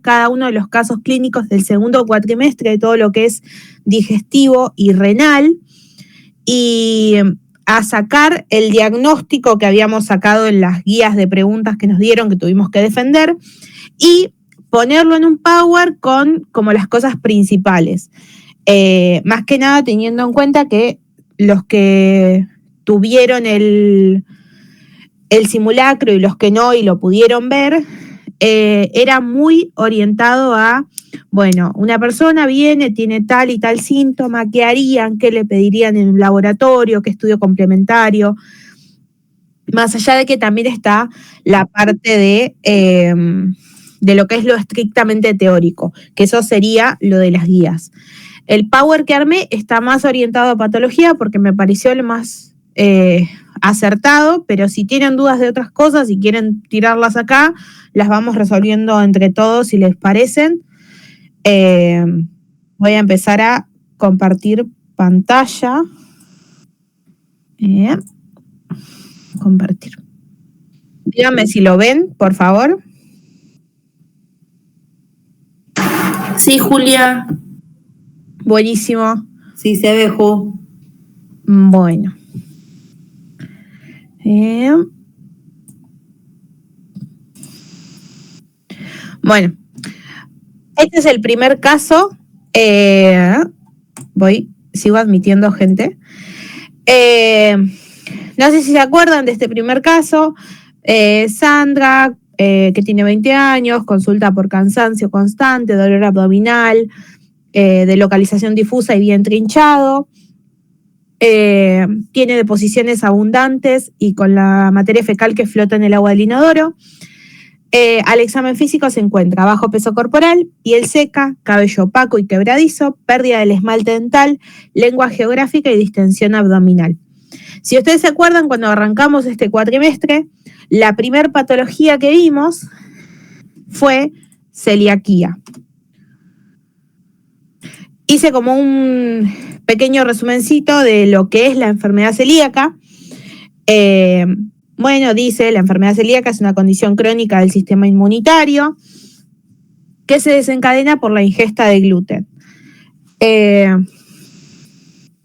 cada uno de los casos clínicos del segundo cuatrimestre de todo lo que es digestivo y renal y a sacar el diagnóstico que habíamos sacado en las guías de preguntas que nos dieron, que tuvimos que defender, y ponerlo en un Power con como las cosas principales. Más que nada teniendo en cuenta que los que tuvieron el simulacro y los que no y lo pudieron ver, era muy orientado a, bueno, una persona viene, tiene tal y tal síntoma, ¿qué harían? ¿Qué le pedirían en un laboratorio? ¿Qué estudio complementario? Más allá de que también está la parte de lo que es lo estrictamente teórico, que eso sería lo de las guías. El Power que armé está más orientado a patología porque me pareció lo más acertado, pero si tienen dudas de otras cosas y quieren tirarlas acá, las vamos resolviendo entre todos si les parecen. Voy a empezar a compartir pantalla. Compartir. Díganme si lo ven, por favor. Sí, Julia. Buenísimo. Sí, se ve, Ju. Bueno. Bueno, este es el primer caso. Sigo admitiendo gente. No sé si se acuerdan de este primer caso. Sandra, que tiene 20 años, consulta por cansancio constante, dolor abdominal, de localización difusa y bien trinchado. Tiene deposiciones abundantes y con la materia fecal que flota en el agua del inodoro. Al examen físico se encuentra bajo peso corporal, piel seca, cabello opaco y quebradizo, pérdida del esmalte dental, lengua geográfica y distensión abdominal. Si ustedes se acuerdan, cuando arrancamos este cuatrimestre, la primer patología que vimos fue celiaquía. Hice como un pequeño resumencito de lo que es la enfermedad celíaca. Bueno, dice, la enfermedad celíaca es una condición crónica del sistema inmunitario que se desencadena por la ingesta de gluten.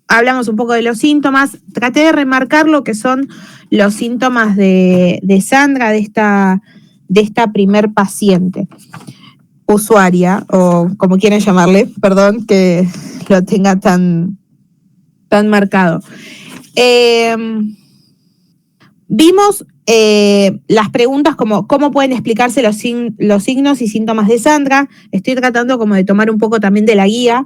Hablamos un poco de los síntomas. Traté de remarcar lo que son los síntomas de Sandra, de esta primer paciente, usuaria, o como quieran llamarle, perdón que lo tenga tan marcado. Vimos las preguntas como cómo pueden explicarse los signos y síntomas de Sandra. Estoy tratando como de tomar un poco también de la guía.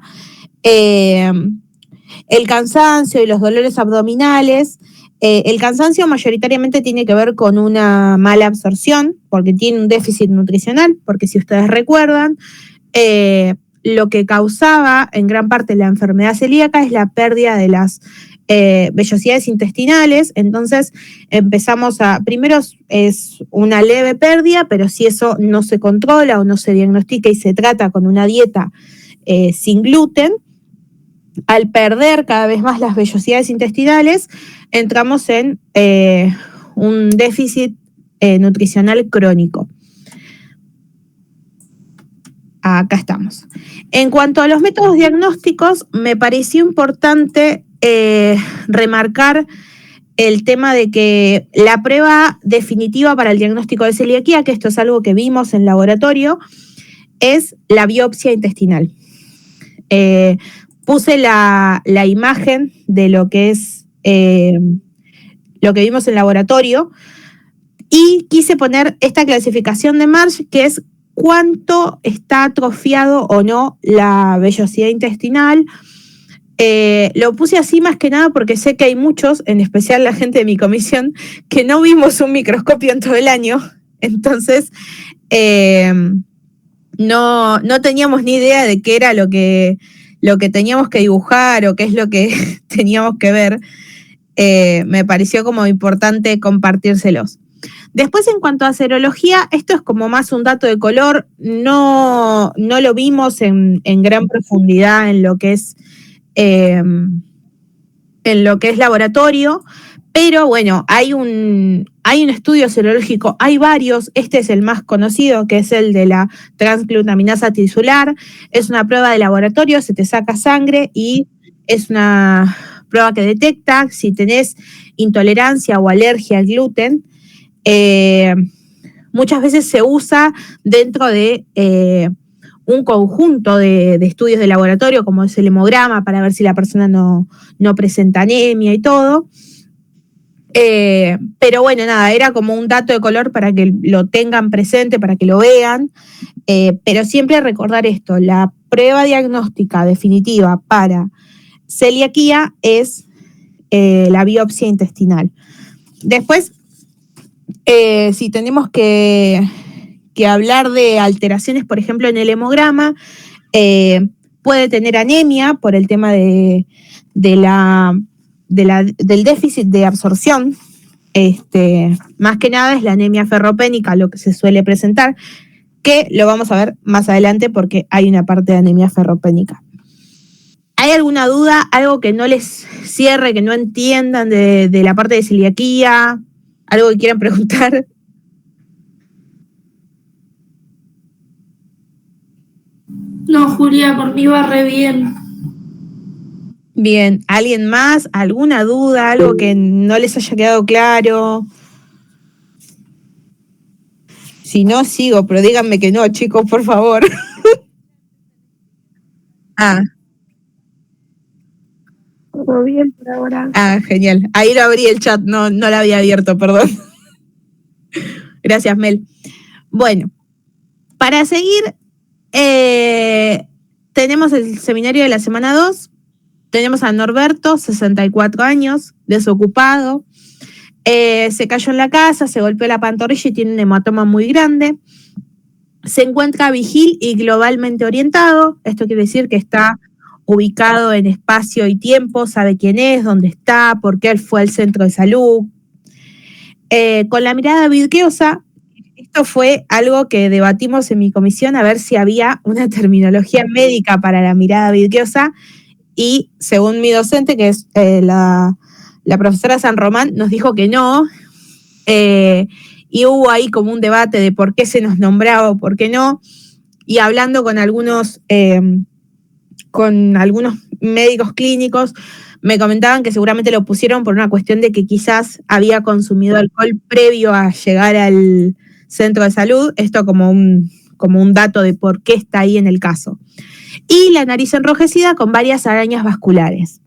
El cansancio y los dolores abdominales. El cansancio mayoritariamente tiene que ver con una mala absorción, porque tiene un déficit nutricional, porque si ustedes recuerdan, lo que causaba en gran parte la enfermedad celíaca es la pérdida de las vellosidades intestinales. Entonces empezamos primero es una leve pérdida, pero si eso no se controla o no se diagnostica y se trata con una dieta sin gluten, al perder cada vez más las vellosidades intestinales, entramos en un déficit nutricional crónico. Acá estamos. En cuanto a los métodos diagnósticos, me pareció importante remarcar el tema de que la prueba definitiva para el diagnóstico de celiaquía, que esto es algo que vimos en laboratorio, es la biopsia intestinal. Puse la imagen de lo que es lo que vimos en laboratorio y quise poner esta clasificación de Marsh, que es cuánto está atrofiado o no la vellosidad intestinal. Lo puse así más que nada porque sé que hay muchos, en especial la gente de mi comisión, que no vimos un microscopio en todo el año. Entonces, no teníamos ni idea de qué era lo que teníamos que dibujar o qué es lo que teníamos que ver. Me pareció como importante compartírselos. Después, en cuanto a serología, esto es como más un dato de color, no lo vimos en gran profundidad en lo que es laboratorio, Pero bueno, hay un estudio serológico, hay varios, este es el más conocido, que es el de la transglutaminasa tisular. Es una prueba de laboratorio, se te saca sangre y es una prueba que detecta si tenés intolerancia o alergia al gluten. Muchas veces se usa dentro de un conjunto de estudios de laboratorio, como es el hemograma, para ver si la persona no presenta anemia y todo. Pero bueno, nada, era como un dato de color para que lo tengan presente, para que lo vean. Pero siempre recordar esto, la prueba diagnóstica definitiva para celiaquía es la biopsia intestinal. Después, si tenemos que hablar de alteraciones, por ejemplo, en el hemograma, puede tener anemia por el tema del déficit de absorción. Más que nada es la anemia ferropénica lo que se suele presentar, que lo vamos a ver más adelante porque hay una parte de anemia ferropénica. ¿Hay alguna duda, algo que no les cierre, que no entiendan de la parte de celiaquía? ¿Algo que quieran preguntar? No, Julia, por mí va re bien. Bien, ¿alguien más? ¿Alguna duda? ¿Algo que no les haya quedado claro? Si no, sigo, pero díganme que no, chicos, por favor. Todo bien por ahora. Genial. Ahí lo abrí el chat, no lo había abierto, perdón. Gracias, Mel. Bueno, para seguir, tenemos el seminario de la semana 2. Tenemos a Norberto, 64 años, desocupado. Se cayó en la casa, se golpeó la pantorrilla y tiene un hematoma muy grande. Se encuentra vigil y globalmente orientado. Esto quiere decir que está ubicado en espacio y tiempo, sabe quién es, dónde está, por qué él fue al centro de salud. Con la mirada vidriosa, esto fue algo que debatimos en mi comisión, a ver si había una terminología médica para la mirada vidriosa, y según mi docente, que es la profesora San Román, nos dijo que no, y hubo ahí como un debate de por qué se nos nombraba o por qué no, y hablando con algunos médicos clínicos, me comentaban que seguramente lo pusieron por una cuestión de que quizás había consumido alcohol previo a llegar al centro de salud, esto como un dato de por qué está ahí en el caso. Y la nariz enrojecida con varias arañas vasculares.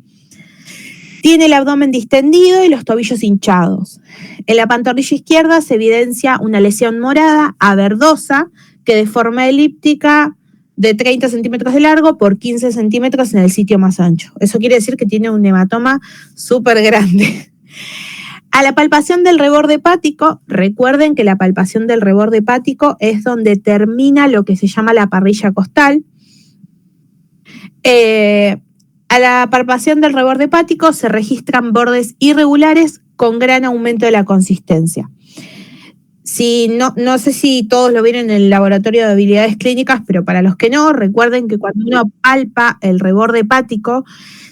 Tiene el abdomen distendido y los tobillos hinchados. En la pantorrilla izquierda se evidencia una lesión morada a verdosa que de forma elíptica de 30 centímetros de largo por 15 centímetros en el sitio más ancho. Eso quiere decir que tiene un hematoma súper grande. A la palpación del reborde hepático, recuerden que la palpación del reborde hepático es donde termina lo que se llama la parrilla costal. A la palpación del reborde hepático se registran bordes irregulares con gran aumento de la consistencia. No sé si todos lo vieron en el laboratorio de habilidades clínicas, pero para los que no, recuerden que cuando uno palpa el reborde hepático,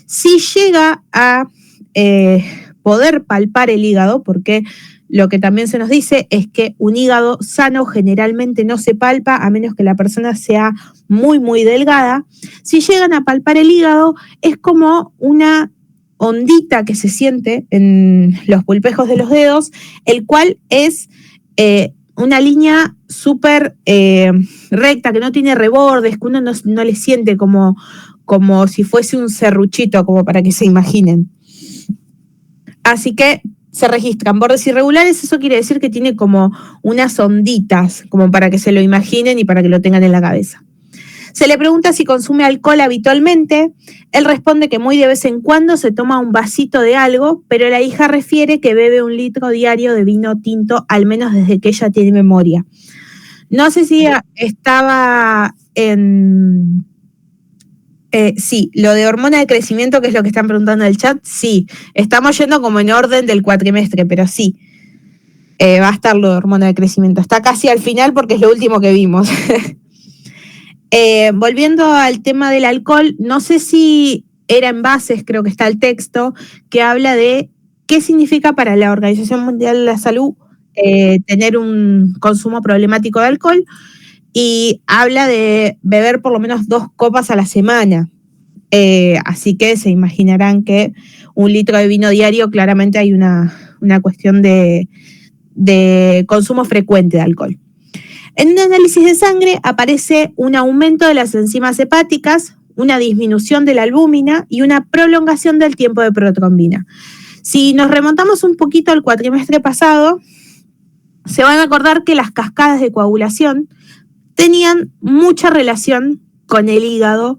sí llega a poder palpar el hígado, porque lo que también se nos dice es que un hígado sano generalmente no se palpa a menos que la persona sea muy, muy delgada. Si llegan a palpar el hígado, es como una ondita que se siente en los pulpejos de los dedos, el cual es una línea súper recta, que no tiene rebordes, que uno no le siente como si fuese un serruchito, como para que se imaginen. Así que se registran bordes irregulares, eso quiere decir que tiene como unas onditas, como para que se lo imaginen y para que lo tengan en la cabeza. Se le pregunta si consume alcohol habitualmente. Él responde que muy de vez en cuando se toma un vasito de algo, pero la hija refiere que bebe 1 litro diario de vino tinto, al menos desde que ella tiene memoria. No sé si estaba en... sí, lo de hormona de crecimiento, que es lo que están preguntando en el chat, sí. Estamos yendo como en orden del cuatrimestre, pero sí. Va a estar lo de hormona de crecimiento. Está casi al final porque es lo último que vimos. Volviendo al tema del alcohol, no sé si era en bases, creo que está el texto, que habla de qué significa para la Organización Mundial de la Salud tener un consumo problemático de alcohol, y habla de beber por lo menos 2 copas a la semana. Así que se imaginarán que 1 litro de vino diario, claramente hay una cuestión de consumo frecuente de alcohol. En un análisis de sangre aparece un aumento de las enzimas hepáticas, una disminución de la albúmina y una prolongación del tiempo de protrombina. Si nos remontamos un poquito al cuatrimestre pasado, se van a acordar que las cascadas de coagulación tenían mucha relación con el hígado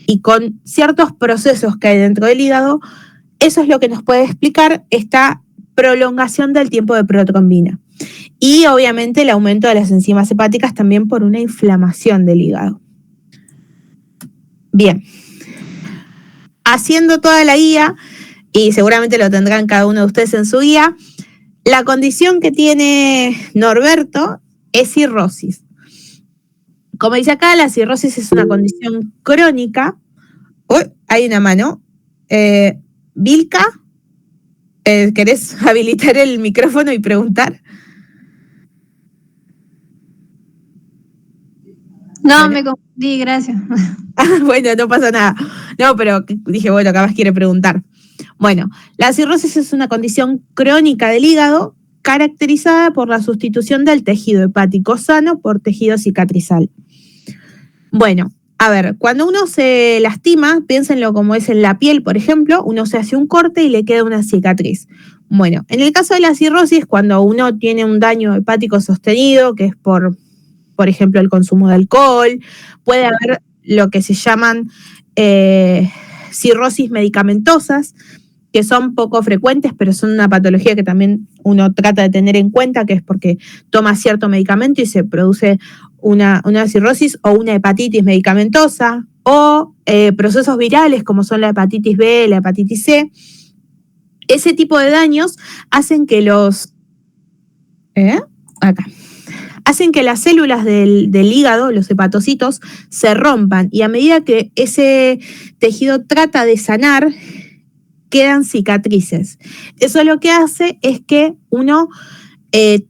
y con ciertos procesos que hay dentro del hígado. Eso es lo que nos puede explicar esta prolongación del tiempo de protrombina. Y obviamente el aumento de las enzimas hepáticas también por una inflamación del hígado. Bien. Haciendo toda la guía, y seguramente lo tendrán cada uno de ustedes en su guía, la condición que tiene Norberto es cirrosis. Como dice acá, la cirrosis es una condición crónica. Uy, hay una mano. Vilca, ¿querés habilitar el micrófono y preguntar? No, me confundí, gracias. Bueno, no pasa nada. No, pero dije, bueno, capaz quiere preguntar. Bueno, la cirrosis es una condición crónica del hígado caracterizada por la sustitución del tejido hepático sano por tejido cicatrizal. Bueno, a ver, cuando uno se lastima, piénsenlo como es en la piel, por ejemplo, uno se hace un corte y le queda una cicatriz. Bueno, en el caso de la cirrosis, cuando uno tiene un daño hepático sostenido, que es por ejemplo, el consumo de alcohol, puede haber lo que se llaman cirrosis medicamentosas, que son poco frecuentes, pero son una patología que también uno trata de tener en cuenta, que es porque toma cierto medicamento y se produce una cirrosis o una hepatitis medicamentosa, o procesos virales como son la hepatitis B, la hepatitis C. Ese tipo de daños hacen que hacen que las células del hígado, los hepatocitos, se rompan, y a medida que ese tejido trata de sanar, quedan cicatrices. Eso lo que hace es que uno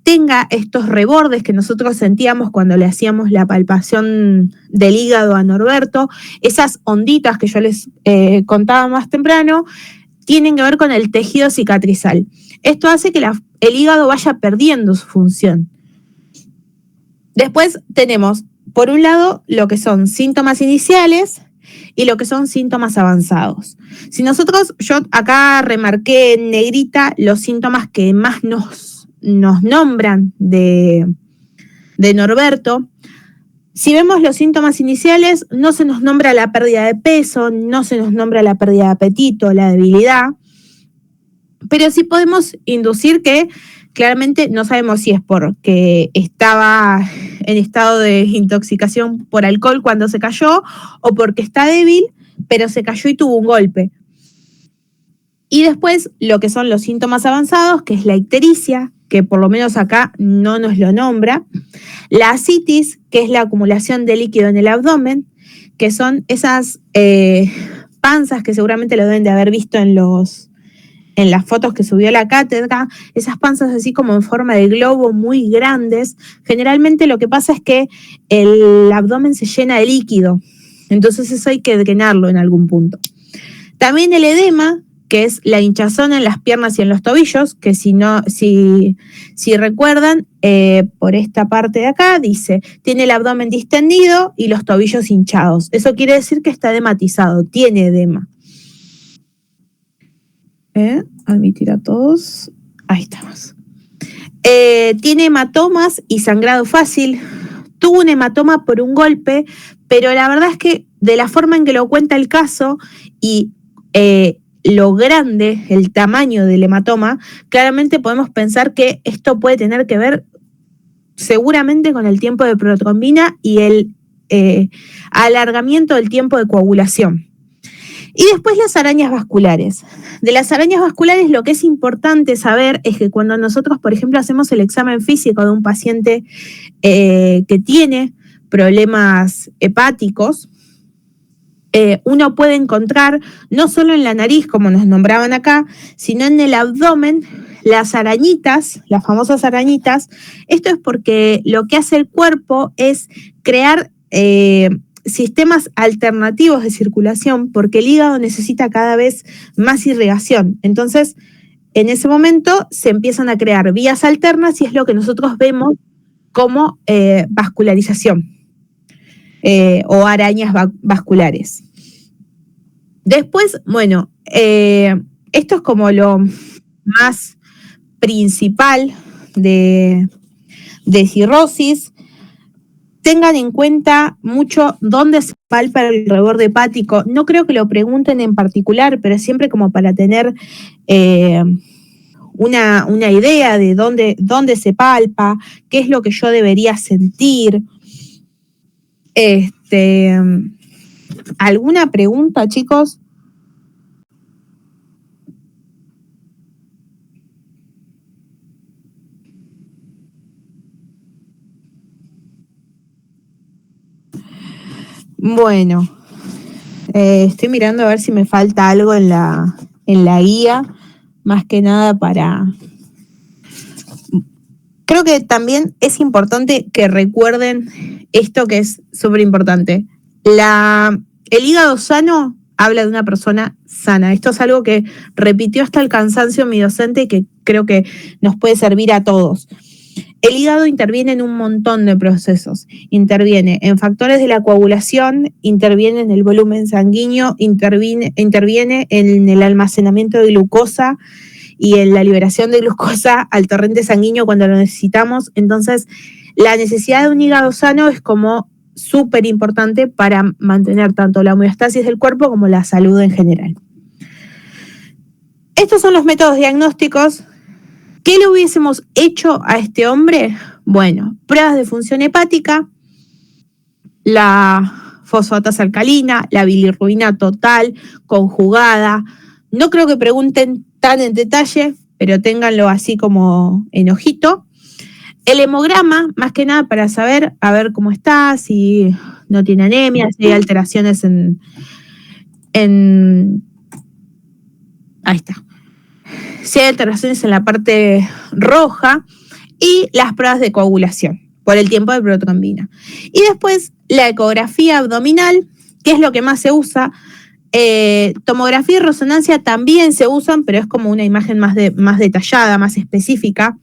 tenga estos rebordes que nosotros sentíamos cuando le hacíamos la palpación del hígado a Norberto. Esas onditas que yo les contaba más temprano tienen que ver con el tejido cicatrizal. Esto hace que el hígado vaya perdiendo su función. Después tenemos, por un lado, lo que son síntomas iniciales y lo que son síntomas avanzados. Yo acá remarqué en negrita los síntomas que más nos nombran de Norberto. Si vemos los síntomas iniciales, no se nos nombra la pérdida de peso, no se nos nombra la pérdida de apetito, la debilidad, pero sí podemos inducir que claramente no sabemos si es porque estaba en estado de intoxicación por alcohol cuando se cayó, o porque está débil, pero se cayó y tuvo un golpe. Y después lo que son los síntomas avanzados, que es la ictericia, que por lo menos acá no nos lo nombra, la ascitis, que es la acumulación de líquido en el abdomen, que son esas panzas que seguramente lo deben de haber visto en las fotos que subió la cátedra, esas panzas así como en forma de globo muy grandes. Generalmente lo que pasa es que el abdomen se llena de líquido, entonces eso hay que drenarlo en algún punto. También el edema, que es la hinchazón en las piernas y en los tobillos, que si recuerdan, por esta parte de acá dice, tiene el abdomen distendido y los tobillos hinchados. Eso quiere decir que está edematizado, tiene edema. Admitir a todos. Ahí estamos. Tiene hematomas y sangrado fácil. Tuvo un hematoma por un golpe, pero la verdad es que de la forma en que lo cuenta el caso y lo grande, el tamaño del hematoma, claramente podemos pensar que esto puede tener que ver seguramente con el tiempo de protrombina y el alargamiento del tiempo de coagulación. Y después las arañas vasculares. De las arañas vasculares lo que es importante saber es que cuando nosotros, por ejemplo, hacemos el examen físico de un paciente que tiene problemas hepáticos, uno puede encontrar, no solo en la nariz, como nos nombraban acá, sino en el abdomen, las arañitas, las famosas arañitas. Esto es porque lo que hace el cuerpo es crear sistemas alternativos de circulación, porque el hígado necesita cada vez más irrigación. Entonces, en ese momento se empiezan a crear vías alternas y es lo que nosotros vemos como vascularización o arañas vasculares. Después, bueno, esto es como lo más principal de cirrosis. Tengan en cuenta mucho dónde se palpa el reborde hepático. No creo que lo pregunten en particular, pero siempre como para tener una idea de dónde se palpa, qué es lo que yo debería sentir. ¿Alguna pregunta, chicos? Bueno, estoy mirando a ver si me falta algo en la guía, más que nada para... Creo que también es importante que recuerden esto que es súper importante. El hígado sano habla de una persona sana. Esto es algo que repitió hasta el cansancio mi docente y que creo que nos puede servir a todos. El hígado interviene en un montón de procesos. Interviene en factores de la coagulación, interviene en el volumen sanguíneo, interviene en el almacenamiento de glucosa y en la liberación de glucosa al torrente sanguíneo cuando lo necesitamos. Entonces, la necesidad de un hígado sano es como súper importante para mantener tanto la homeostasis del cuerpo como la salud en general. Estos son los métodos diagnósticos. ¿Qué le hubiésemos hecho a este hombre? Bueno, pruebas de función hepática, la fosfatasa alcalina, la bilirrubina total, conjugada. No creo que pregunten tan en detalle, pero ténganlo así como en ojito. El hemograma, más que nada para saber, a ver cómo está, si no tiene anemia, si hay alteraciones en ahí está. Si hay alteraciones en la parte roja, y las pruebas de coagulación por el tiempo de protrombina. Y después la ecografía abdominal, que es lo que más se usa. Tomografía y resonancia también se usan, pero es como una imagen más detallada, más específica.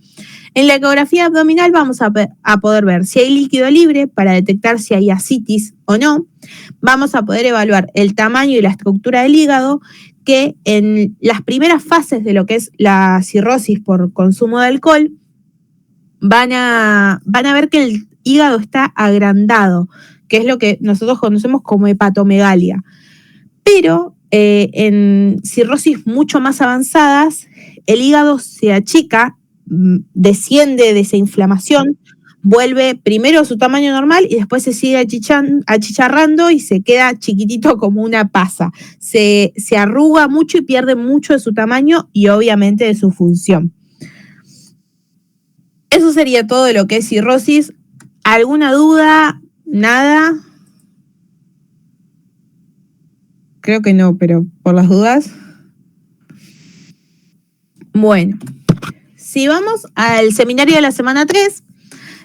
En la ecografía abdominal vamos a poder ver si hay líquido libre para detectar si hay ascitis o no. Vamos a poder evaluar el tamaño y la estructura del hígado, que en las primeras fases de lo que es la cirrosis por consumo de alcohol, van a ver que el hígado está agrandado, que es lo que nosotros conocemos como hepatomegalia. Pero en cirrosis mucho más avanzadas, el hígado se achica, desciende de esa inflamación, vuelve primero a su tamaño normal y después se sigue achicharrando y se queda chiquitito como una pasa. Se arruga mucho y pierde mucho de su tamaño y obviamente de su función. Eso sería todo de lo que es cirrosis. ¿Alguna duda? ¿Nada? Creo que no, pero por las dudas. Bueno, si vamos al seminario de la semana 3,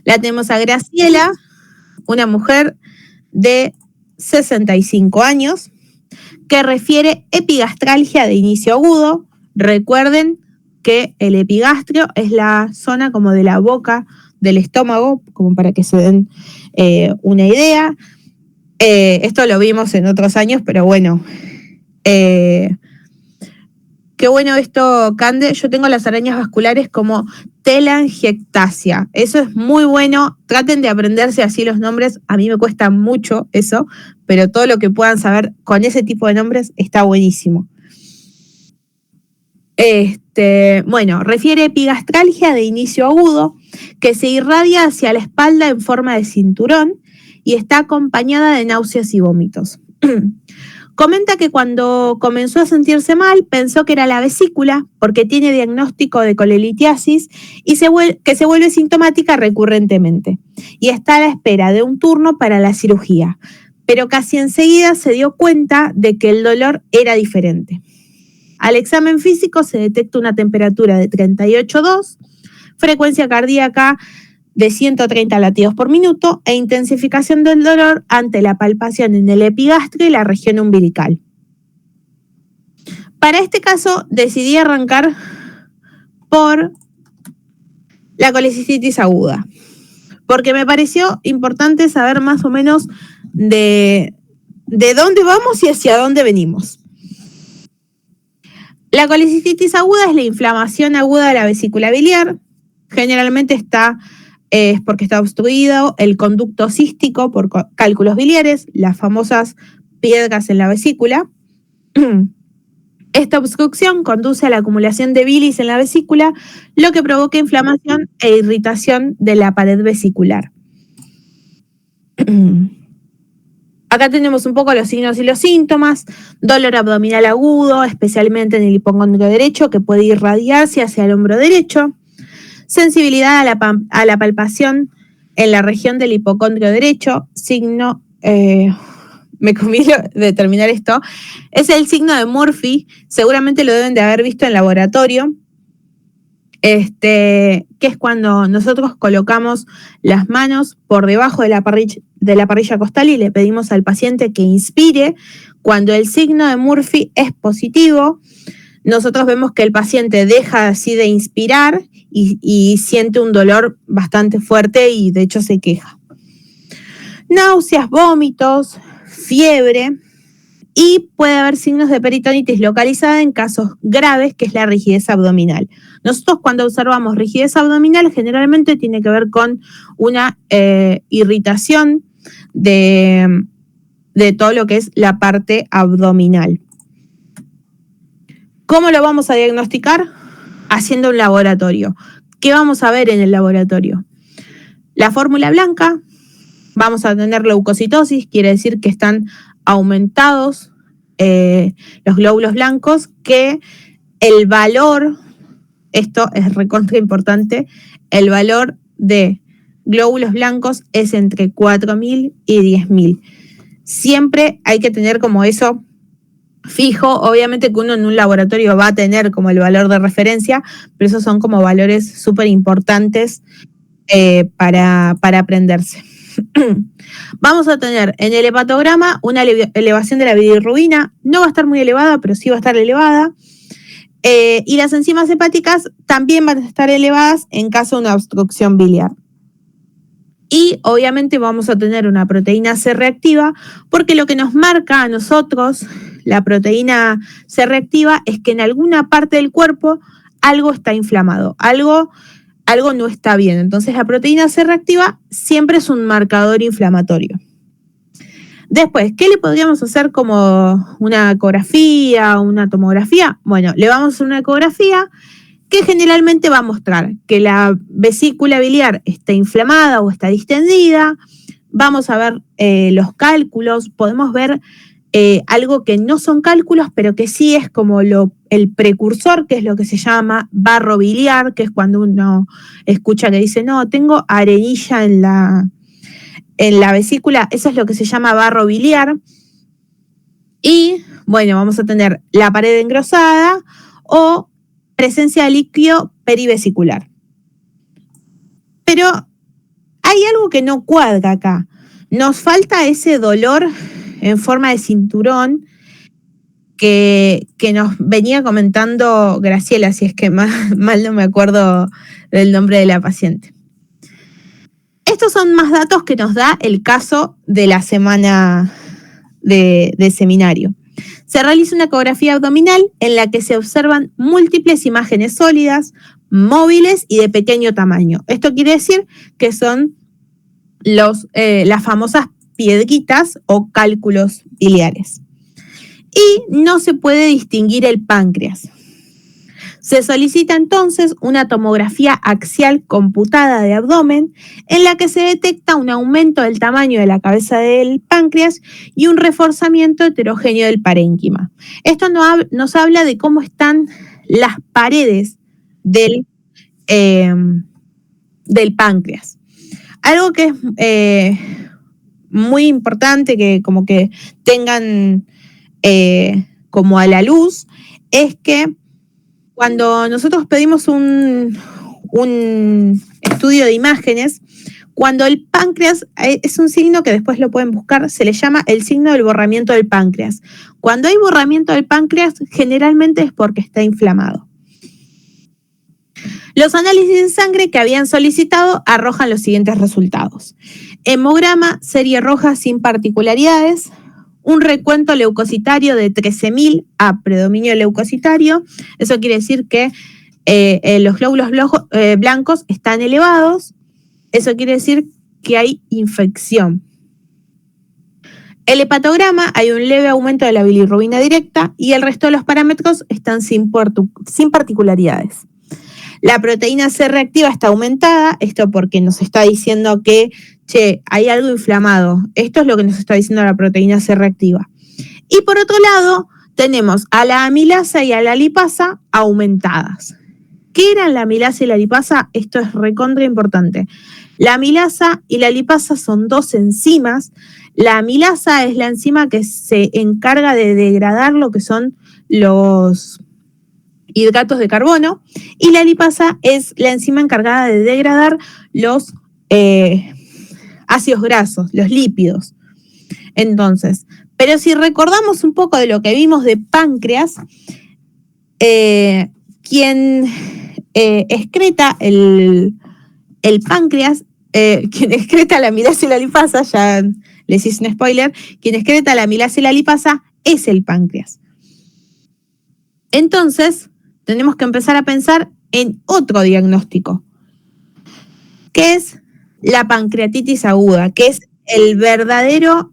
la tenemos a Graciela, una mujer de 65 años, que refiere epigastralgia de inicio agudo. Recuerden que el epigastrio es la zona como de la boca del estómago, como para que se den una idea. Esto lo vimos en otros años, pero bueno. Qué bueno esto, Cande. Yo tengo las arañas vasculares como telangiectasia. Eso es muy bueno. Traten de aprenderse así los nombres. A mí me cuesta mucho eso, pero todo lo que puedan saber con ese tipo de nombres está buenísimo. Bueno, refiere epigastralgia de inicio agudo que se irradia hacia la espalda en forma de cinturón y está acompañada de náuseas y vómitos. Comenta que cuando comenzó a sentirse mal pensó que era la vesícula porque tiene diagnóstico de colelitiasis y que se vuelve sintomática recurrentemente y está a la espera de un turno para la cirugía. pero casi enseguida se dio cuenta de que el dolor era diferente. Al examen físico se detecta una temperatura de 38,2, frecuencia cardíaca de 130 latidos por minuto e intensificación del dolor ante la palpación en el epigastrio y la región umbilical. Para este caso decidí arrancar por la colecistitis aguda, porque me pareció importante saber más o menos de dónde vamos y hacia dónde venimos. La colecistitis aguda es la inflamación aguda de la vesícula biliar. Generalmente es porque está obstruido el conducto cístico por cálculos biliares, las famosas piedras en la vesícula. Esta obstrucción conduce a la acumulación de bilis en la vesícula, lo que provoca inflamación e irritación de la pared vesicular. Acá tenemos un poco los signos y los síntomas: dolor abdominal agudo, especialmente en el hipocondrio derecho, que puede irradiarse hacia el hombro derecho; sensibilidad a la palpación en la región del hipocondrio derecho, signo, me conviene determinar esto, es el signo de Murphy, seguramente lo deben de haber visto en laboratorio, que es cuando nosotros colocamos las manos por debajo de la parrilla costal y le pedimos al paciente que inspire. Cuando el signo de Murphy es positivo, nosotros vemos que el paciente deja así de inspirar y siente un dolor bastante fuerte y de hecho se queja. Náuseas, vómitos, fiebre, y puede haber signos de peritonitis localizada en casos graves, que es la rigidez abdominal. Nosotros cuando observamos rigidez abdominal generalmente tiene que ver con una irritación de todo lo que es la parte abdominal. ¿Cómo lo vamos a diagnosticar? Haciendo un laboratorio. ¿Qué vamos a ver en el laboratorio? La fórmula blanca, vamos a tener leucocitosis, quiere decir que están aumentados los glóbulos blancos, que el valor, esto es recontra importante, el valor de glóbulos blancos es entre 4.000 y 10.000. Siempre hay que tener como eso fijo. Obviamente que uno en un laboratorio va a tener como el valor de referencia, pero esos son como valores súper importantes para aprenderse. Vamos a tener en el hepatograma una elevación de la bilirrubina, no va a estar muy elevada, pero sí va a estar elevada, y las enzimas hepáticas también van a estar elevadas en caso de una obstrucción biliar. Y obviamente vamos a tener una proteína C reactiva, porque lo que nos marca a nosotros la proteína C reactiva es que en alguna parte del cuerpo algo está inflamado, algo no está bien. Entonces la proteína C reactiva siempre es un marcador inflamatorio. Después, ¿qué le podríamos hacer como una ecografía o una tomografía? Bueno, le vamos a hacer una ecografía que generalmente va a mostrar que la vesícula biliar está inflamada o está distendida. Vamos a ver los cálculos, podemos ver algo que no son cálculos, pero que sí es como el precursor, que es lo que se llama barro biliar, que es cuando uno escucha que dice, no, tengo arenilla en la vesícula, eso es lo que se llama barro biliar. Y bueno, vamos a tener la pared engrosada o presencia de líquido perivesicular. Pero hay algo que no cuadra acá. Nos falta ese dolor en forma de cinturón que nos venía comentando Graciela, si es que mal no me acuerdo del nombre de la paciente. Estos son más datos que nos da el caso de la semana de seminario. Se realiza una ecografía abdominal en la que se observan múltiples imágenes sólidas, móviles y de pequeño tamaño. Esto quiere decir que son las famosas piedritas o cálculos biliares. Y no se puede distinguir el páncreas. Se solicita entonces una tomografía axial computada de abdomen en la que se detecta un aumento del tamaño de la cabeza del páncreas y un reforzamiento heterogéneo del parénquima. Esto nos habla de cómo están las paredes del páncreas. Algo que es muy importante que como que tengan como a la luz, es que cuando nosotros pedimos un estudio de imágenes, cuando el páncreas es un signo que después lo pueden buscar, se le llama el signo del borramiento del páncreas. Cuando hay borramiento del páncreas, generalmente es porque está inflamado. Los análisis de sangre que habían solicitado arrojan los siguientes resultados: hemograma, serie roja sin particularidades, un recuento leucocitario de 13.000 a predominio leucocitario. Eso quiere decir que los glóbulos blancos están elevados. Eso quiere decir que hay infección. El hepatograma, hay un leve aumento de la bilirrubina directa y el resto de los parámetros están sin particularidades. La proteína C reactiva está aumentada, esto porque nos está diciendo que, hay algo inflamado. Esto es lo que nos está diciendo la proteína C reactiva. Y por otro lado, tenemos a la amilasa y a la lipasa aumentadas. ¿Qué eran la amilasa y la lipasa? Esto es recontra importante. La amilasa y la lipasa son dos enzimas. La amilasa es la enzima que se encarga de degradar lo que son los hidratos de carbono y la lipasa es la enzima encargada de degradar los ácidos grasos, los lípidos. Entonces, pero si recordamos un poco de lo que vimos de páncreas, quien excreta el páncreas, quien excreta la amilasa y la lipasa, ya les hice un spoiler, quien excreta la amilasa y la lipasa es el páncreas. Entonces, tenemos que empezar a pensar en otro diagnóstico, que es la pancreatitis aguda, que es el verdadero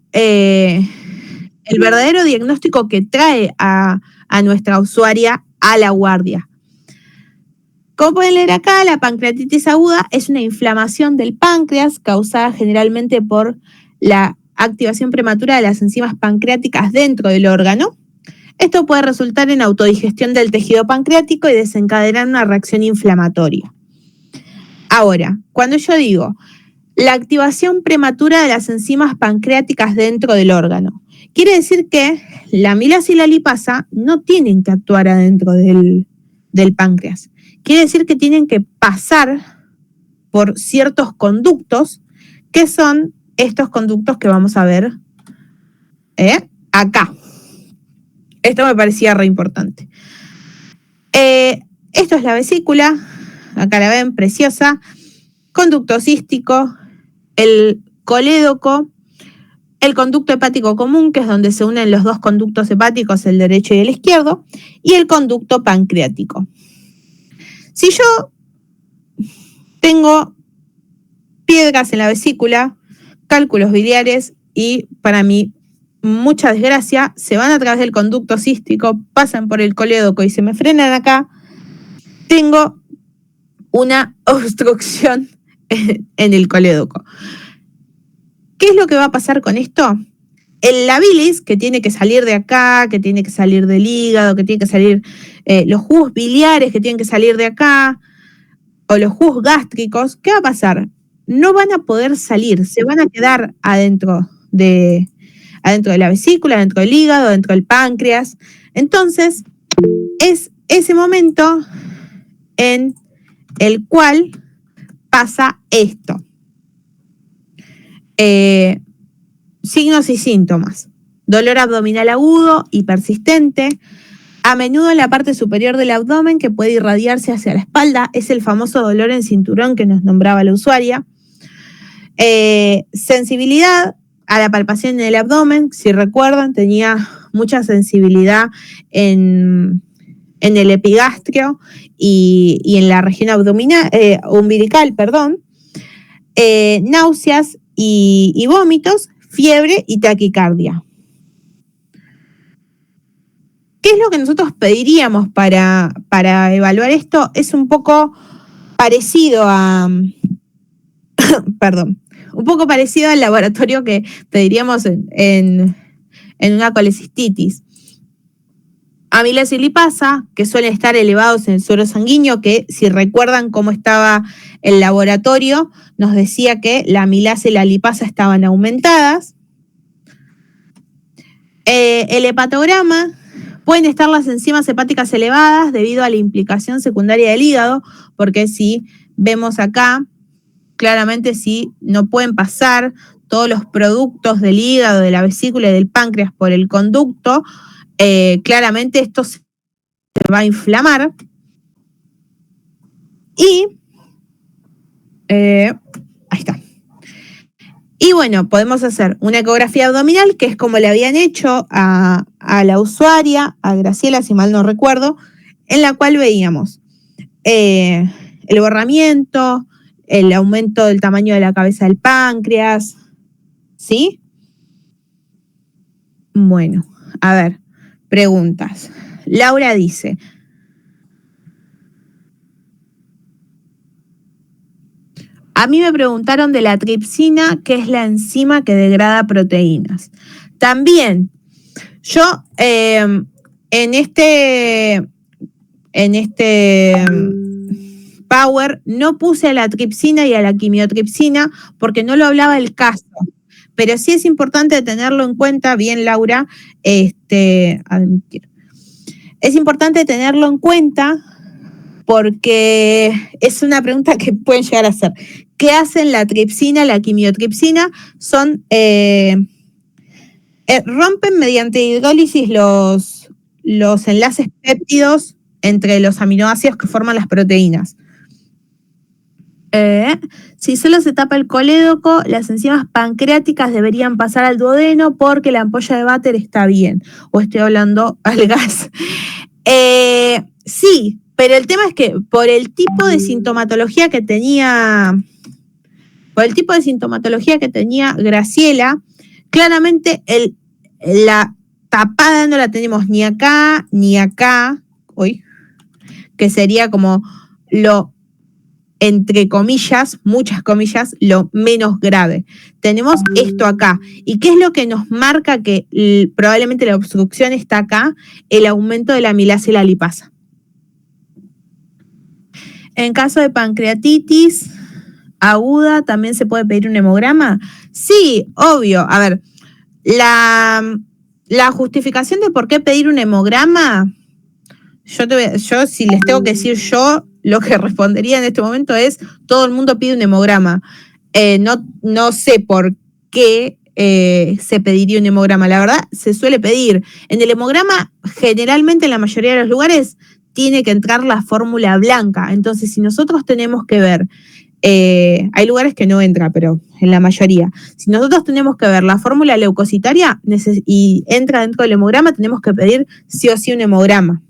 diagnóstico que trae a nuestra usuaria a la guardia. Como pueden leer acá, la pancreatitis aguda es una inflamación del páncreas causada generalmente por la activación prematura de las enzimas pancreáticas dentro del órgano. Esto puede resultar en autodigestión del tejido pancreático y desencadenar una reacción inflamatoria. Ahora, cuando yo digo la activación prematura de las enzimas pancreáticas dentro del órgano, quiere decir que la amilasa y la lipasa no tienen que actuar adentro del páncreas. Quiere decir que tienen que pasar por ciertos conductos, que son estos conductos que vamos a ver acá. Esto me parecía re importante. Esto es la vesícula, acá la ven, preciosa. Conducto cístico, el colédoco, el conducto hepático común, que es donde se unen los dos conductos hepáticos, el derecho y el izquierdo, y el conducto pancreático. Si yo tengo piedras en la vesícula, cálculos biliares y, para mí, mucha desgracia, se van a través del conducto cístico, pasan por el colédoco y se me frenan acá, tengo una obstrucción en el colédoco. ¿Qué es lo que va a pasar con esto? La bilis, que tiene que salir de acá, que tiene que salir del hígado, que tiene que salir los jugos biliares que tienen que salir de acá, o los jugos gástricos, ¿qué va a pasar? No van a poder salir, se van a quedar adentro de la vesícula, dentro del hígado, dentro del páncreas. Entonces, es ese momento en el cual pasa esto. Signos y síntomas: dolor abdominal agudo y persistente, a menudo en la parte superior del abdomen que puede irradiarse hacia la espalda, es el famoso dolor en cinturón que nos nombraba la usuaria. Sensibilidad a la palpación en el abdomen, si recuerdan, tenía mucha sensibilidad en el epigastrio y en la región abdominal, umbilical, náuseas y vómitos, fiebre y taquicardia. ¿Qué es lo que nosotros pediríamos para evaluar esto? Es un poco parecido a un poco parecido al laboratorio que pediríamos en una colecistitis. amilasa y lipasa, que suelen estar elevados en el suero sanguíneo, que si recuerdan cómo estaba el laboratorio, nos decía que la amilasa y la lipasa estaban aumentadas. El hepatograma, pueden estar las enzimas hepáticas elevadas debido a la implicación secundaria del hígado, porque si vemos acá, claramente sí, no pueden pasar todos los productos del hígado, de la vesícula y del páncreas por el conducto, claramente esto se va a inflamar. Y ahí está. Y bueno, podemos hacer una ecografía abdominal, que es como le habían hecho a la usuaria, a Graciela, si mal no recuerdo, en la cual veíamos el borramiento, el aumento del tamaño de la cabeza del páncreas, ¿sí? Bueno, a ver, preguntas. Laura dice: a mí me preguntaron de la tripsina, que es la enzima que degrada proteínas. También, yo en este Power no puse a la tripsina y a la quimiotripsina porque no lo hablaba el caso. Pero sí es importante tenerlo en cuenta, bien, Laura, admitir. Es importante tenerlo en cuenta porque es una pregunta que pueden llegar a hacer. ¿Qué hacen la tripsina, la quimiotripsina? Son rompen mediante hidrólisis los enlaces péptidos entre los aminoácidos que forman las proteínas. Si solo se tapa el colédoco, las enzimas pancreáticas deberían pasar al duodeno porque la ampolla de váter está bien. O estoy hablando al gas. Sí, pero el tema es que por el tipo de sintomatología que tenía Graciela, claramente la tapada no la tenemos ni acá, que sería como lo, entre comillas, muchas comillas, lo menos grave. Tenemos esto acá. ¿Y qué es lo que nos marca que probablemente la obstrucción está acá? El aumento de la amilasa y la lipasa. En caso de pancreatitis aguda, ¿también se puede pedir un hemograma? Sí, obvio. A ver, la justificación de por qué pedir un hemograma, yo si les tengo que decir yo, lo que respondería en este momento es: todo el mundo pide un hemograma. No sé por qué se pediría un hemograma. La verdad, se suele pedir. En el hemograma, generalmente en la mayoría de los lugares, tiene que entrar la fórmula blanca. Entonces, si nosotros tenemos que ver, hay lugares que no entra, pero en la mayoría, si nosotros tenemos que ver la fórmula leucocitaria y entra dentro del hemograma, tenemos que pedir sí o sí un hemograma.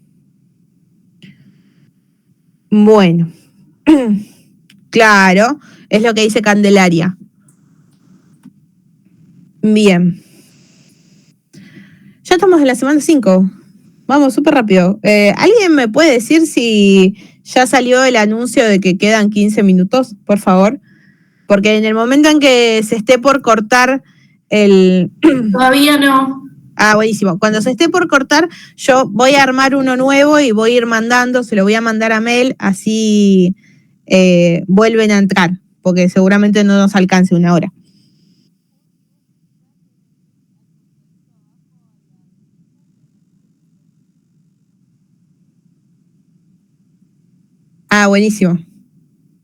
Bueno, claro, es lo que dice Candelaria. Bien. Ya estamos en la semana 5. Vamos, súper rápido. ¿Alguien me puede decir si ya salió el anuncio de que quedan 15 minutos, por favor? Porque en el momento en que se esté por cortar Todavía no. Ah, buenísimo. Cuando se esté por cortar, yo voy a armar uno nuevo y voy a ir mandando, se lo voy a mandar a Mel, así vuelven a entrar, porque seguramente no nos alcance una hora. Ah, buenísimo.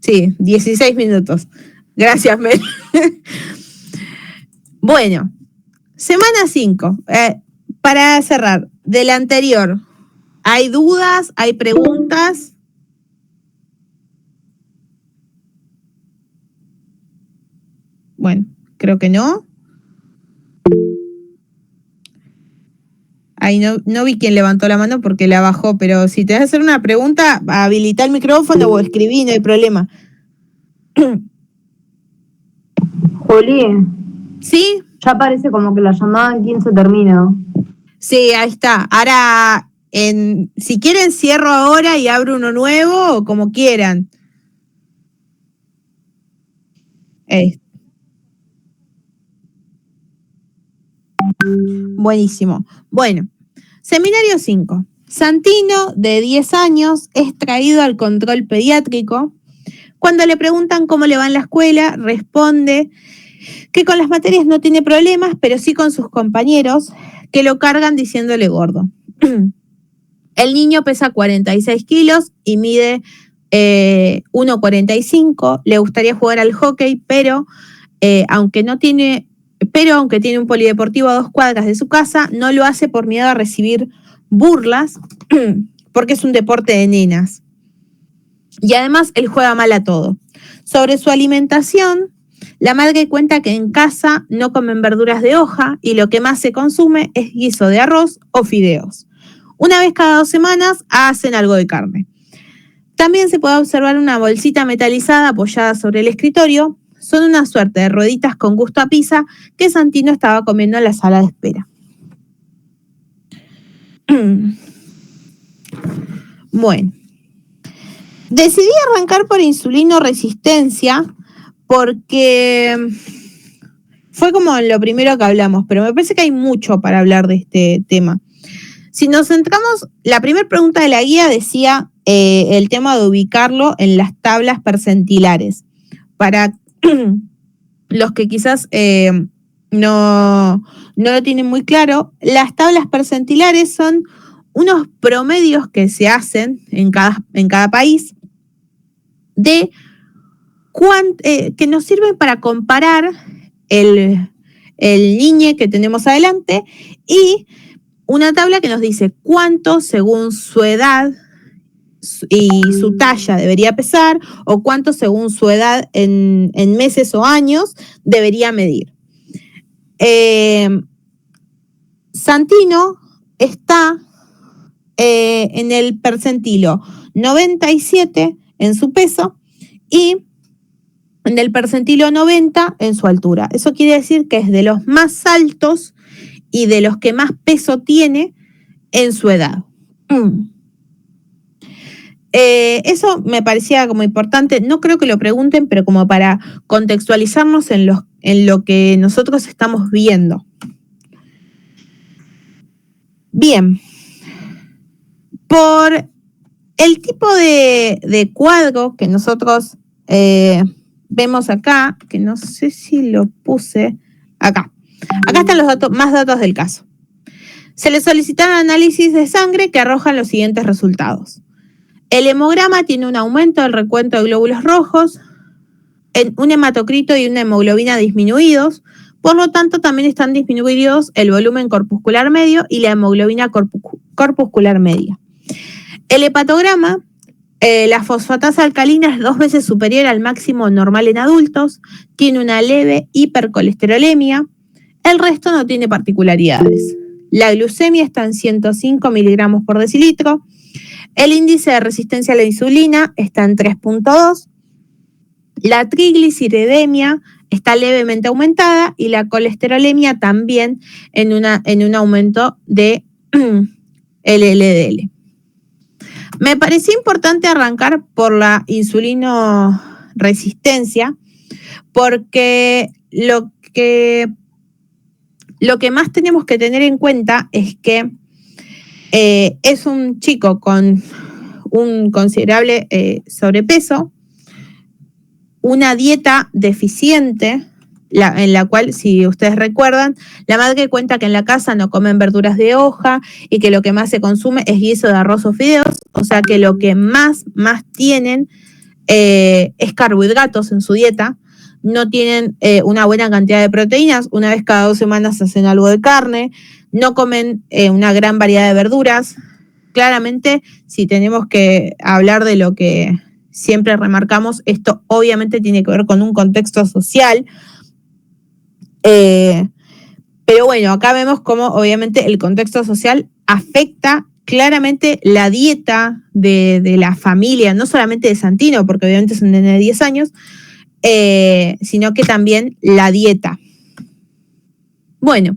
Sí, 16 minutos. Gracias, Mel. Bueno, semana 5. Para cerrar, del anterior, ¿hay dudas? ¿Hay preguntas? Bueno, creo que no. Ahí no vi quién levantó la mano porque la bajó, pero si te vas a hacer una pregunta, habilita el micrófono o escribí, no hay problema. Juli, ¿Sí? ya parece como que la llamada en 15 termina. Sí, ahí está. Ahora, si quieren, cierro ahora y abro uno nuevo o como quieran. Buenísimo. Bueno, seminario 5. Santino, de 10 años, es traído al control pediátrico. Cuando le preguntan cómo le va en la escuela, responde que con las materias no tiene problemas, pero sí con sus compañeros, que lo cargan diciéndole gordo. El niño pesa 46 kilos y mide 1,45. Le gustaría jugar al hockey, pero aunque tiene un polideportivo a 2 cuadras de su casa, no lo hace por miedo a recibir burlas, porque es un deporte de nenas. Y además él juega mal a todo. Sobre su alimentación, la madre cuenta que en casa no comen verduras de hoja y lo que más se consume es guiso de arroz o fideos. Una vez cada 2 semanas hacen algo de carne. También se puede observar una bolsita metalizada apoyada sobre el escritorio. Son una suerte de rueditas con gusto a pizza que Santino estaba comiendo en la sala de espera. Bueno, decidí arrancar por insulinoresistencia porque fue como lo primero que hablamos, pero me parece que hay mucho para hablar de este tema. Si nos centramos, la primera pregunta de la guía decía el tema de ubicarlo en las tablas percentilares. Para los que quizás no lo tienen muy claro, las tablas percentilares son unos promedios que se hacen en cada país de que nos sirven para comparar el INE que tenemos adelante y una tabla que nos dice cuánto según su edad y su talla debería pesar o cuánto según su edad en meses o años debería medir. Santino está en el percentilo 97 en su peso y en el percentilo 90 en su altura. Eso quiere decir que es de los más altos y de los que más peso tiene en su edad. Eso me parecía como importante, no creo que lo pregunten, pero como para contextualizarnos en lo que nosotros estamos viendo. Bien, por el tipo de cuadro que nosotros vemos acá, que no sé si lo puse acá. Acá están más datos del caso. Se le solicitaron análisis de sangre que arrojan los siguientes resultados. El hemograma tiene un aumento del recuento de glóbulos rojos, un hematocrito y una hemoglobina disminuidos, por lo tanto también están disminuidos el volumen corpuscular medio y la hemoglobina corpuscular media. El hepatograma, la fosfatasa alcalina es 2 veces superior al máximo normal en adultos, tiene una leve hipercolesterolemia, el resto no tiene particularidades. La glucemia está en 105 miligramos por decilitro, el índice de resistencia a la insulina está en 3.2, la trigliceridemia está levemente aumentada y la colesterolemia también en un aumento de LDL. Me pareció importante arrancar por la insulinoresistencia porque lo que más tenemos que tener en cuenta es que es un chico con un considerable sobrepeso, una dieta deficiente, en la cual, si ustedes recuerdan, la madre cuenta que en la casa no comen verduras de hoja y que lo que más se consume es guiso de arroz o fideos, o sea que lo que más tienen es carbohidratos en su dieta, no tienen una buena cantidad de proteínas, una vez cada 2 semanas hacen algo de carne, no comen una gran variedad de verduras. Claramente, si tenemos que hablar de lo que siempre remarcamos, esto obviamente tiene que ver con un contexto social, pero bueno, acá vemos cómo obviamente el contexto social afecta claramente la dieta de la familia, no solamente de Santino, porque obviamente es un nene de 10 años, sino que también la dieta. Bueno,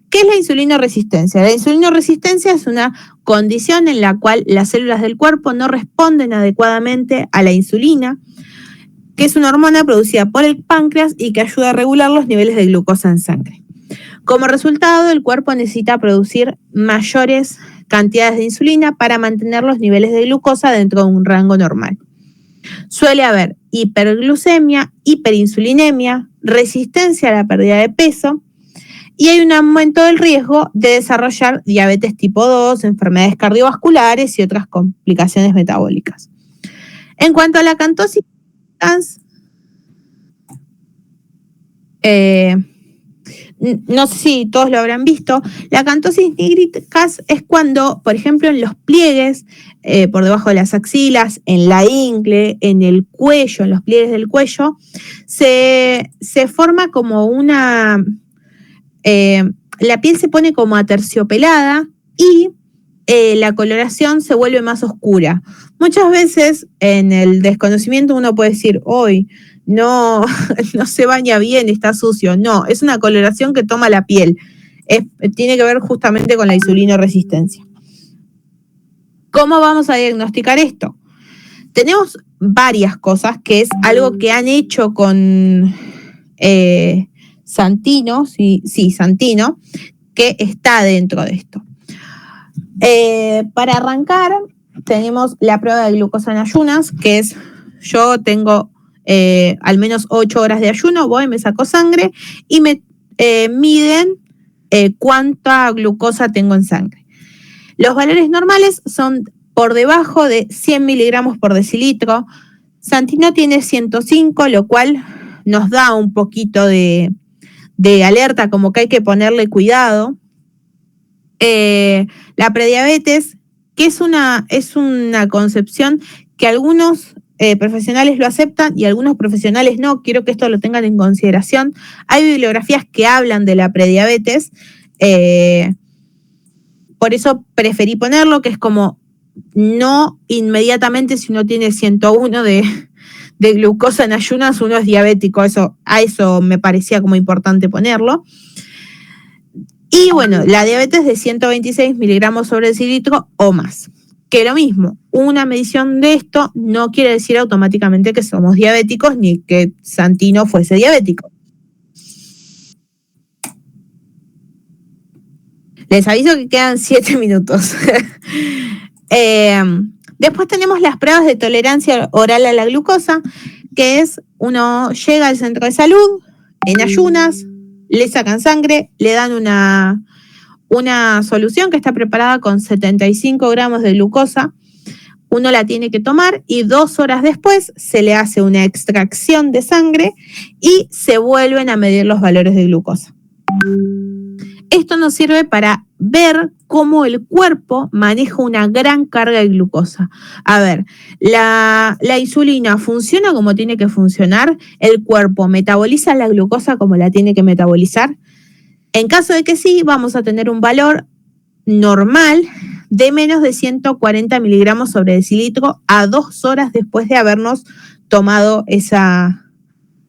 ¿qué es la insulinoresistencia? La insulinoresistencia es una condición en la cual las células del cuerpo no responden adecuadamente a la insulina, que es una hormona producida por el páncreas y que ayuda a regular los niveles de glucosa en sangre. Como resultado, el cuerpo necesita producir mayores cantidades de insulina para mantener los niveles de glucosa dentro de un rango normal. Suele haber hiperglucemia, hiperinsulinemia, resistencia a la pérdida de peso y hay un aumento del riesgo de desarrollar diabetes tipo 2, enfermedades cardiovasculares y otras complicaciones metabólicas. En cuanto a la acanthosis no sé si todos lo habrán visto, la acanthosis nigricans es cuando, por ejemplo, en los pliegues, por debajo de las axilas, en la ingle, en el cuello, en los pliegues del cuello, se forma como una... la piel se pone como aterciopelada y la coloración se vuelve más oscura. Muchas veces en el desconocimiento uno puede decir, hoy no se baña bien, está sucio. No, es una coloración que toma la piel. Tiene que ver justamente con la insulinoresistencia. ¿Cómo vamos a diagnosticar esto? Tenemos varias cosas, que es algo que han hecho con Santino, Santino, que está dentro de esto. Para arrancar, tenemos la prueba de glucosa en ayunas, que es, yo tengo al menos 8 horas de ayuno, voy, me saco sangre y me miden cuánta glucosa tengo en sangre. Los valores normales son por debajo de 100 miligramos por decilitro. Santino tiene 105, lo cual nos da un poquito de alerta, como que hay que ponerle cuidado. La prediabetes, que es una concepción que algunos profesionales lo aceptan y algunos profesionales no. Quiero que esto lo tengan en consideración. Hay bibliografías que hablan de la prediabetes, por eso preferí ponerlo, que es como no inmediatamente si uno tiene 101 de glucosa en ayunas, uno es diabético. A eso me parecía como importante ponerlo. Y bueno, la diabetes de 126 miligramos sobre decilitro o más. Que lo mismo, una medición de esto no quiere decir automáticamente que somos diabéticos ni que Santino fuese diabético. Les aviso que quedan 7 minutos. Después tenemos las pruebas de tolerancia oral a la glucosa, que es uno llega al centro de salud en ayunas, le sacan sangre, le dan una solución que está preparada con 75 gramos de glucosa. Uno la tiene que tomar y 2 horas después se le hace una extracción de sangre y se vuelven a medir los valores de glucosa. Esto nos sirve para ver cómo el cuerpo maneja una gran carga de glucosa. A ver, la insulina funciona como tiene que funcionar, el cuerpo metaboliza la glucosa como la tiene que metabolizar. En caso de que sí, vamos a tener un valor normal de menos de 140 miligramos sobre decilitro a 2 horas después de habernos tomado esa...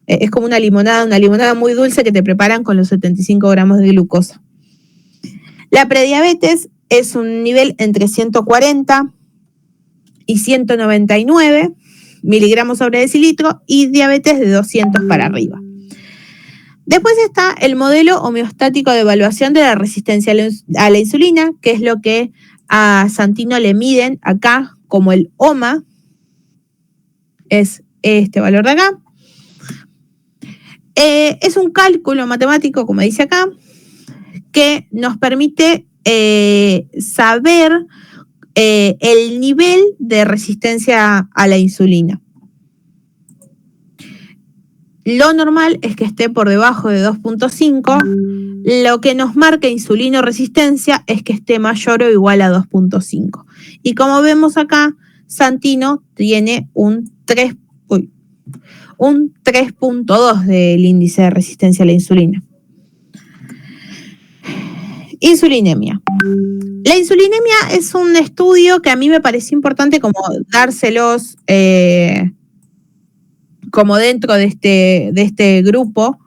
Es como una limonada muy dulce que te preparan con los 75 gramos de glucosa. La prediabetes es un nivel entre 140 y 199 miligramos sobre decilitro y diabetes de 200 para arriba. Después está el modelo homeostático de evaluación de la resistencia a la insulina, que es lo que a Santino le miden acá como el OMA, es este valor de acá. Es un cálculo matemático, como dice acá, que nos permite saber el nivel de resistencia a la insulina. Lo normal es que esté por debajo de 2.5. Lo que nos marca insulinoresistencia es que esté mayor o igual a 2.5. Y como vemos acá, Santino tiene un 3.2 del índice de resistencia a la insulina. Insulinemia. La insulinemia es un estudio que a mí me pareció importante como dárselos como dentro de este grupo.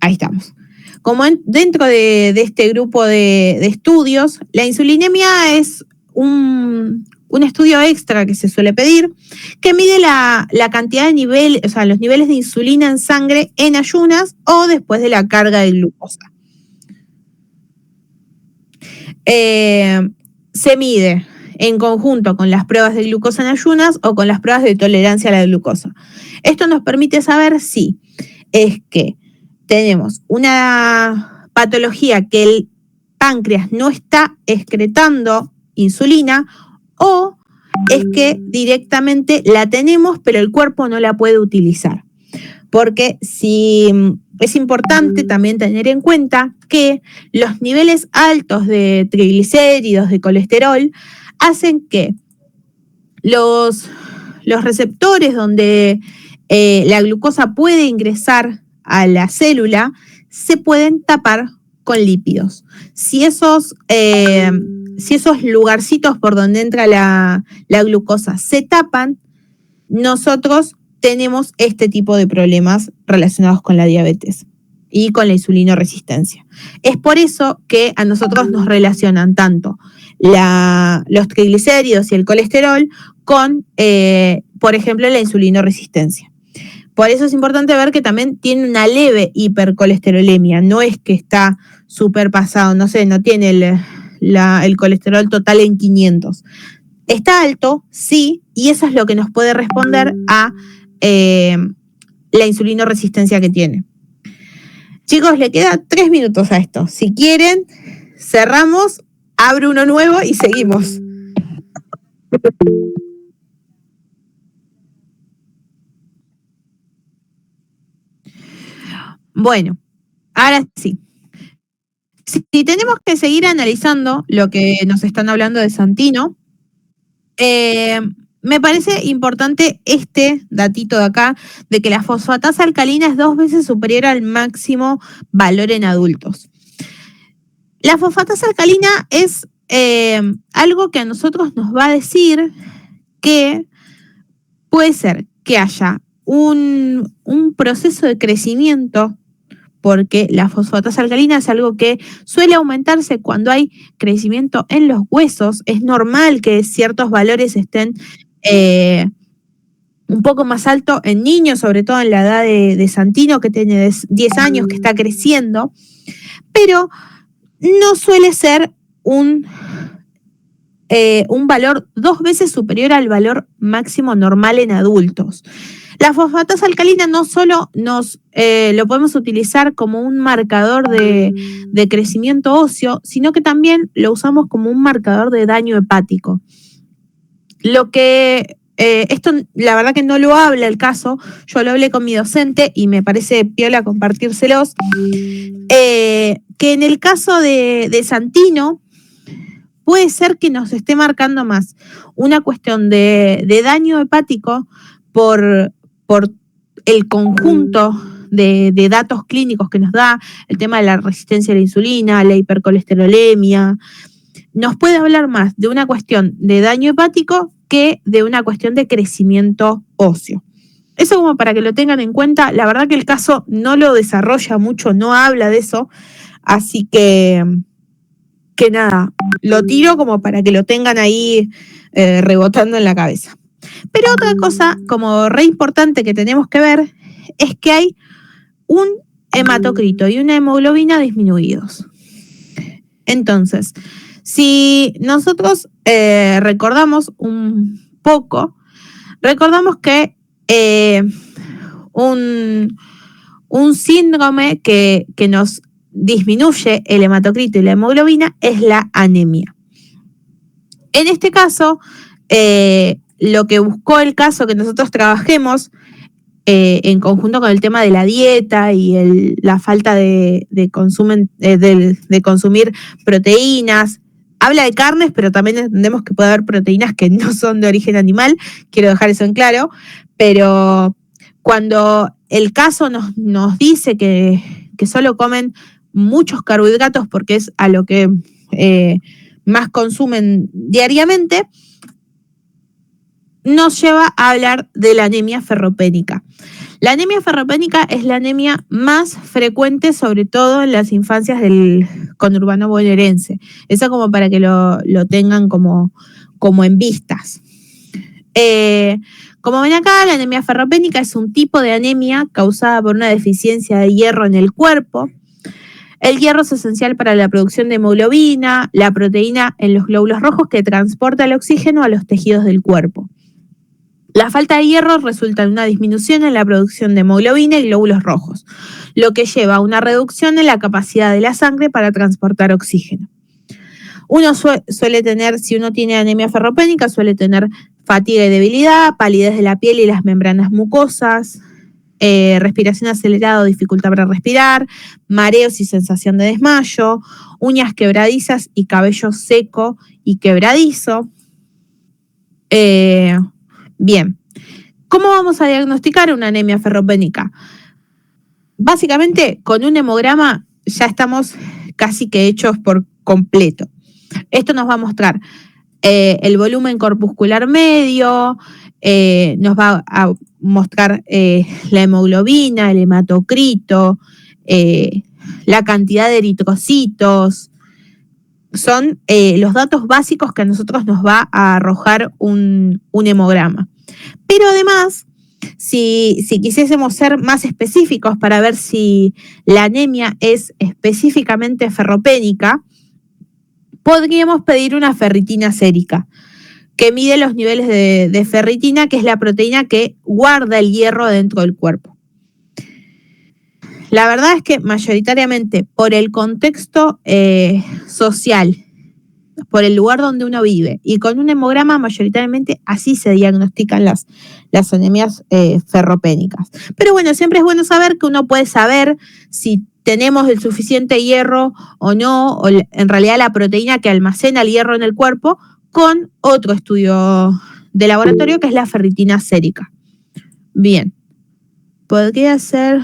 Ahí estamos. Como dentro de este grupo de estudios, la insulinemia es un estudio extra que se suele pedir, que mide la cantidad de niveles, o sea, los niveles de insulina en sangre en ayunas o después de la carga de glucosa. se mide en conjunto con las pruebas de glucosa en ayunas o con las pruebas de tolerancia a la glucosa. Esto nos permite saber si es que tenemos una patología que el páncreas no está excretando insulina o es que directamente la tenemos pero el cuerpo no la puede utilizar. Porque es importante también tener en cuenta que los niveles altos de triglicéridos, de colesterol, hacen que los receptores donde la glucosa puede ingresar a la célula se pueden tapar con lípidos. Si esos lugarcitos por donde entra la glucosa se tapan, nosotros tenemos este tipo de problemas relacionados con la diabetes y con la insulinoresistencia. Es por eso que a nosotros nos relacionan tanto los triglicéridos y el colesterol con, por ejemplo, la insulinoresistencia. Por eso es importante ver que también tiene una leve hipercolesterolemia, no es que está súper pasado, no sé, no tiene el colesterol total en 500. Está alto, sí, y eso es lo que nos puede responder a la insulinoresistencia que tiene. Chicos, le queda 3 minutos a esto. Si quieren, cerramos, abro uno nuevo y seguimos. Bueno, ahora sí. Si tenemos que seguir analizando lo que nos están hablando de Santino, me parece importante este datito de acá, de que la fosfatasa alcalina es 2 veces superior al máximo valor en adultos. La fosfatasa alcalina es algo que a nosotros nos va a decir que puede ser que haya un proceso de crecimiento, porque la fosfatasa alcalina es algo que suele aumentarse cuando hay crecimiento en los huesos. Es normal que ciertos valores estén un poco más alto en niños, sobre todo en la edad de Santino, que tiene 10 años, que está creciendo, pero no suele ser un valor 2 veces superior al valor máximo normal en adultos. La fosfatasa alcalina no solo lo podemos utilizar como un marcador de crecimiento óseo, sino que también lo usamos como un marcador de daño hepático. Lo que esto la verdad que no lo habla el caso, yo lo hablé con mi docente y me parece piola compartírselos, que en el caso de Santino puede ser que nos esté marcando más una cuestión de daño hepático por el conjunto de datos clínicos que nos da, el tema de la resistencia a la insulina, la hipercolesterolemia. Nos puede hablar más de una cuestión de daño hepático que de una cuestión de crecimiento óseo. Eso como para que lo tengan en cuenta. La verdad que el caso no lo desarrolla mucho, no habla de eso, así que nada, lo tiro como para que lo tengan ahí rebotando en la cabeza. Pero otra cosa como re importante que tenemos que ver es que hay un hematocrito y una hemoglobina disminuidos. Entonces, si nosotros recordamos un poco, recordamos que un síndrome que nos disminuye el hematocrito y la hemoglobina es la anemia. En este caso, lo que buscó el caso que nosotros trabajemos en conjunto con el tema de la dieta y la falta de consumir proteínas. Habla de carnes, pero también entendemos que puede haber proteínas que no son de origen animal, quiero dejar eso en claro, pero cuando el caso nos dice que solo comen muchos carbohidratos porque es a lo que más consumen diariamente, nos lleva a hablar de la anemia ferropénica. La anemia ferropénica es la anemia más frecuente, sobre todo en las infancias del conurbano bonaerense. Eso como para que lo tengan como en vistas. Como ven acá, la anemia ferropénica es un tipo de anemia causada por una deficiencia de hierro en el cuerpo. El hierro es esencial para la producción de hemoglobina, la proteína en los glóbulos rojos que transporta el oxígeno a los tejidos del cuerpo. La falta de hierro resulta en una disminución en la producción de hemoglobina y glóbulos rojos, lo que lleva a una reducción en la capacidad de la sangre para transportar oxígeno. Uno suele tener, si uno tiene anemia ferropénica, suele tener fatiga y debilidad, palidez de la piel y las membranas mucosas, respiración acelerada o dificultad para respirar, mareos y sensación de desmayo, uñas quebradizas y cabello seco y quebradizo. Bien, ¿cómo vamos a diagnosticar una anemia ferropénica? Básicamente, con un hemograma ya estamos casi que hechos por completo. Esto nos va a mostrar el volumen corpuscular medio, nos va a mostrar la hemoglobina, el hematocrito, la cantidad de eritrocitos. Son los datos básicos que a nosotros nos va a arrojar un hemograma. Pero además, si quisiésemos ser más específicos para ver si la anemia es específicamente ferropénica, podríamos pedir una ferritina sérica, que mide los niveles de ferritina, que es la proteína que guarda el hierro dentro del cuerpo. La verdad es que mayoritariamente por el contexto social, por el lugar donde uno vive y con un hemograma, mayoritariamente así se diagnostican las anemias ferropénicas. Pero bueno, siempre es bueno saber que uno puede saber si tenemos el suficiente hierro o no, o en realidad la proteína que almacena el hierro en el cuerpo, con otro estudio de laboratorio que es la ferritina sérica. Bien, podría ser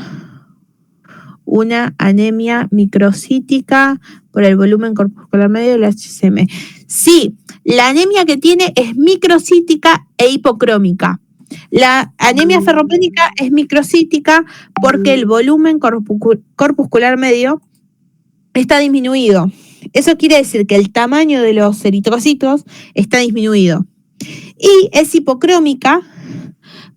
una anemia microcítica por el volumen corpuscular medio del HCM. Sí, la anemia que tiene es microcítica e hipocrómica. La anemia ferropénica es microcítica porque el volumen corpuscular medio está disminuido. Eso quiere decir que el tamaño de los eritrocitos está disminuido. Y es hipocrómica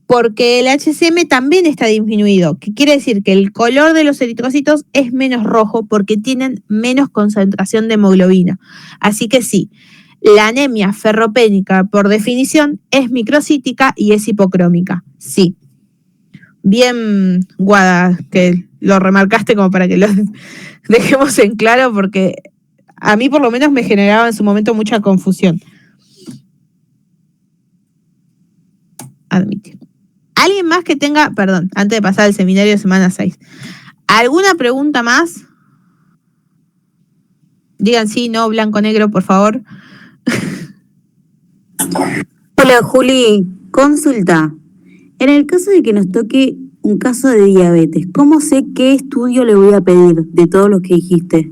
porque el HCM también está disminuido, que quiere decir que el color de los eritrocitos es menos rojo porque tienen menos concentración de hemoglobina. Así que sí, la anemia ferropénica, por definición, es microcítica y es hipocrómica. Sí. Bien, Guada, que lo remarcaste como para que lo dejemos en claro, porque a mí por lo menos me generaba en su momento mucha confusión. Admitir. ¿Alguien más que tenga, perdón, antes de pasar al seminario de semana 6, alguna pregunta más? Digan sí, no, blanco, negro, por favor. Hola Juli, consulta. En el caso de que nos toque un caso de diabetes, ¿cómo sé qué estudio le voy a pedir de todo lo que dijiste?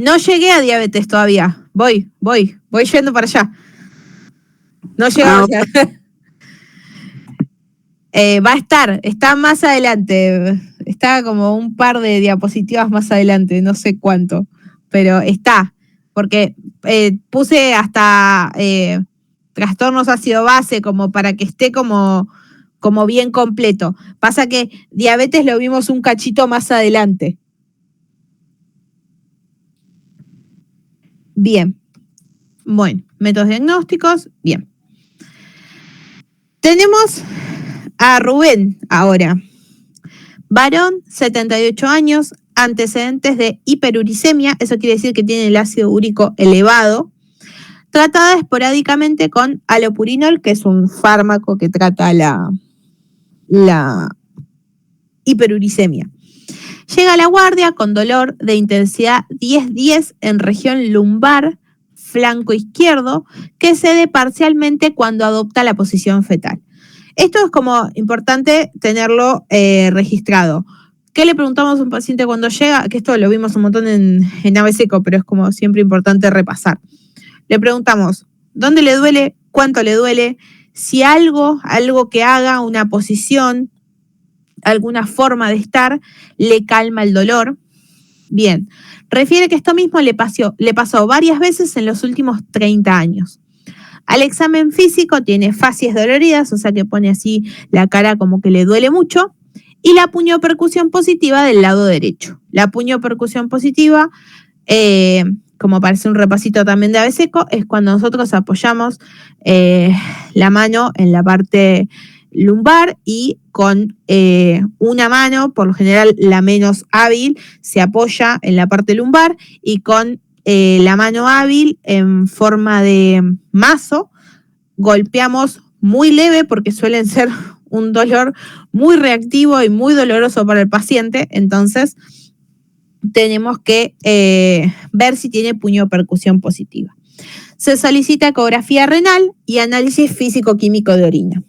No llegué a diabetes todavía. Voy yendo para allá. No llegamos allá. Va a está más adelante. Está como un par de diapositivas más adelante, no sé cuánto, pero está. Porque puse hasta trastornos ácido base como para que esté como bien completo. Pasa que diabetes lo vimos un cachito más adelante. Bien. Bueno, métodos diagnósticos, bien. Tenemos a Rubén ahora. Varón, 78 años, antecedentes de hiperuricemia, eso quiere decir que tiene el ácido úrico elevado, tratada esporádicamente con alopurinol, que es un fármaco que trata la hiperuricemia. Llega a la guardia con dolor de intensidad 10-10 en región lumbar, flanco izquierdo, que cede parcialmente cuando adopta la posición fetal. Esto es como importante tenerlo registrado. ¿Qué le preguntamos a un paciente cuando llega? Que esto lo vimos un montón en ABSECO, pero es como siempre importante repasar. Le preguntamos, ¿dónde le duele? ¿Cuánto le duele? Si algo que haga, una posición, alguna forma de estar, le calma el dolor. Bien, refiere que esto mismo le pasó varias veces en los últimos 30 años. Al examen físico tiene facies doloridas, o sea que pone así la cara como que le duele mucho, y la puniopercusión positiva del lado derecho. La puniopercusión positiva, como parece un repasito también de ABSECO, es cuando nosotros apoyamos la mano en la parte lumbar y con una mano, por lo general la menos hábil, se apoya en la parte lumbar y con la mano hábil en forma de mazo golpeamos muy leve porque suelen ser un dolor muy reactivo y muy doloroso para el paciente, entonces tenemos que ver si tiene puniopercusión positiva. Se solicita ecografía renal y análisis físico-químico de orina.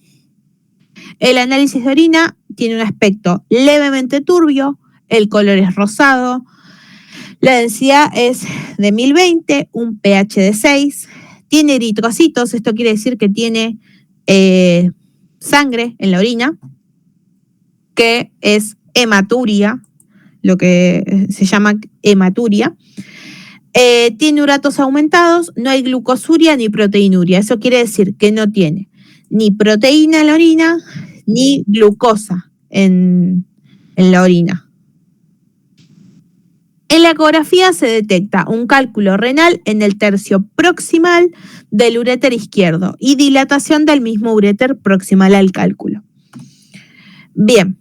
El análisis de orina tiene un aspecto levemente turbio, el color es rosado, la densidad es de 1020, un pH de 6, tiene eritrocitos, esto quiere decir que tiene sangre en la orina, que es hematuria, lo que se llama hematuria. Tiene uratos aumentados, no hay glucosuria ni proteinuria, eso quiere decir que no tiene ni proteína en la orina, ni glucosa en la orina. En la ecografía se detecta un cálculo renal en el tercio proximal del uréter izquierdo y dilatación del mismo uréter proximal al cálculo. Bien,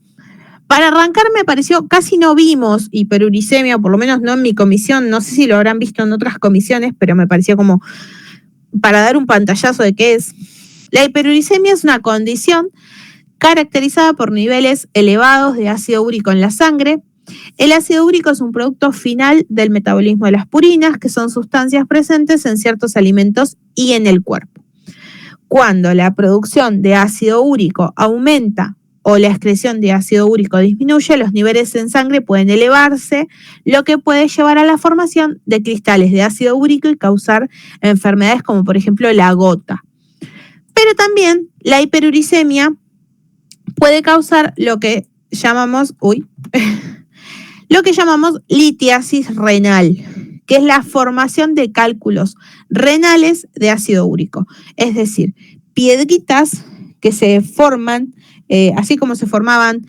para arrancar me pareció, casi no vimos hiperuricemia, por lo menos no en mi comisión, no sé si lo habrán visto en otras comisiones, pero me pareció como para dar un pantallazo de qué es. La hiperuricemia es una condición caracterizada por niveles elevados de ácido úrico en la sangre. El ácido úrico es un producto final del metabolismo de las purinas, que son sustancias presentes en ciertos alimentos y en el cuerpo. Cuando la producción de ácido úrico aumenta o la excreción de ácido úrico disminuye, los niveles en sangre pueden elevarse, lo que puede llevar a la formación de cristales de ácido úrico y causar enfermedades como por ejemplo la gota. Pero también la hiperuricemia puede causar lo que llamamos, litiasis renal, que es la formación de cálculos renales de ácido úrico. Es decir, piedritas que se forman, así como se formaban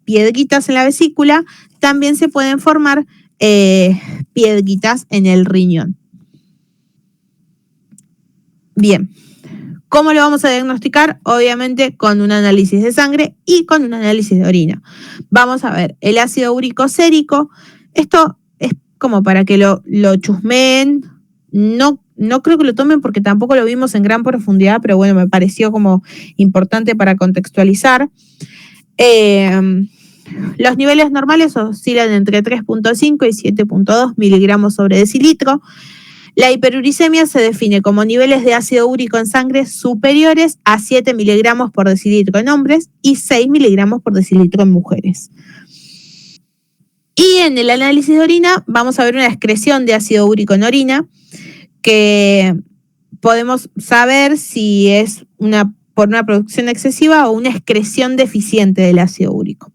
piedritas en la vesícula, también se pueden formar piedritas en el riñón. Bien. ¿Cómo lo vamos a diagnosticar? Obviamente con un análisis de sangre y con un análisis de orina. Vamos a ver el ácido úrico sérico. Esto es como para que lo chusmeen. No creo que lo tomen porque tampoco lo vimos en gran profundidad, pero bueno, me pareció como importante para contextualizar. Los niveles normales oscilan entre 3.5 y 7.2 miligramos sobre decilitro. La hiperuricemia se define como niveles de ácido úrico en sangre superiores a 7 miligramos por decilitro en hombres y 6 miligramos por decilitro en mujeres. Y en el análisis de orina vamos a ver una excreción de ácido úrico en orina que podemos saber si es por una producción excesiva o una excreción deficiente del ácido úrico.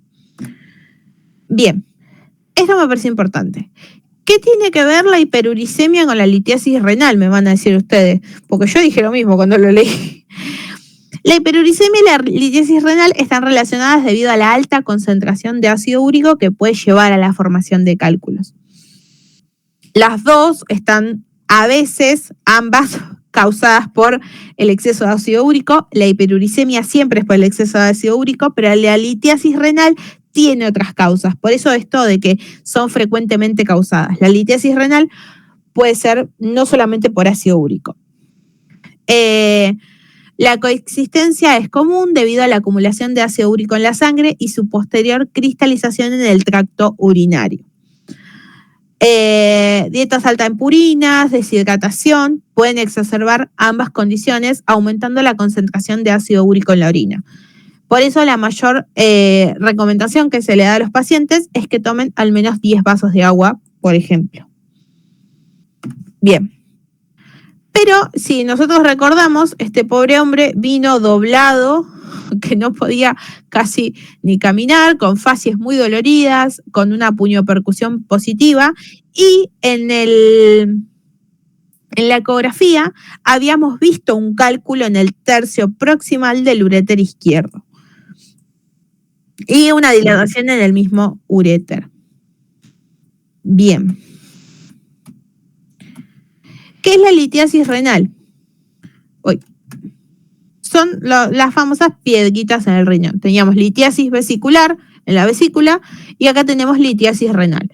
Bien, esto me parece importante. ¿Qué tiene que ver la hiperuricemia con la litiasis renal? Me van a decir ustedes, porque yo dije lo mismo cuando lo leí. La hiperuricemia y la litiasis renal están relacionadas debido a la alta concentración de ácido úrico que puede llevar a la formación de cálculos. Las dos están a veces, ambas, causadas por el exceso de ácido úrico. La hiperuricemia siempre es por el exceso de ácido úrico, pero la litiasis renal tiene otras causas. Por eso esto de que son frecuentemente causadas. La litiasis renal puede ser no solamente por ácido úrico. La coexistencia es común debido a la acumulación de ácido úrico en la sangre y su posterior cristalización en el tracto urinario. Dietas altas en purinas, deshidratación, pueden exacerbar ambas condiciones, aumentando la concentración de ácido úrico en la orina. Por eso la mayor recomendación que se le da a los pacientes es que tomen al menos 10 vasos de agua, por ejemplo. Bien. Pero si nosotros recordamos, este pobre hombre vino doblado, que no podía casi ni caminar, con facies muy doloridas, con una puniopercusión positiva, y en la ecografía habíamos visto un cálculo en el tercio proximal del uréter izquierdo. Y una dilatación en el mismo uréter. Bien. ¿Qué es la litiasis renal? Son las famosas piedritas en el riñón. Teníamos litiasis vesicular en la vesícula y acá tenemos litiasis renal.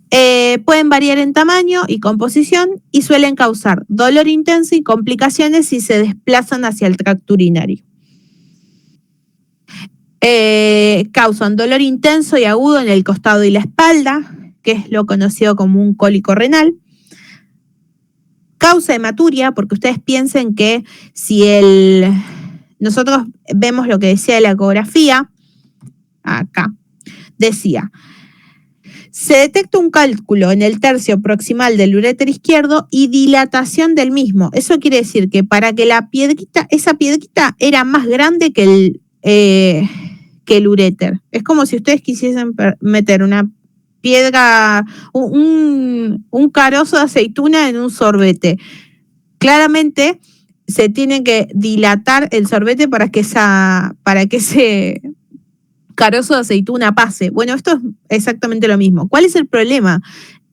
Pueden variar en tamaño y composición y suelen causar dolor intenso y complicaciones si se desplazan hacia el tracto urinario. Causan dolor intenso y agudo en el costado y la espalda, que es lo conocido como un cólico renal. Causa hematuria, porque ustedes piensen que si nosotros vemos lo que decía la ecografía, acá, decía, se detecta un cálculo en el tercio proximal del uréter izquierdo y dilatación del mismo. Eso quiere decir que para que esa piedrita era más grande que el uréter. Es como si ustedes quisiesen meter una piedra, un carozo de aceituna en un sorbete. Claramente se tiene que dilatar el sorbete para que ese carozo de aceituna pase. Bueno, esto es exactamente lo mismo. ¿Cuál es el problema?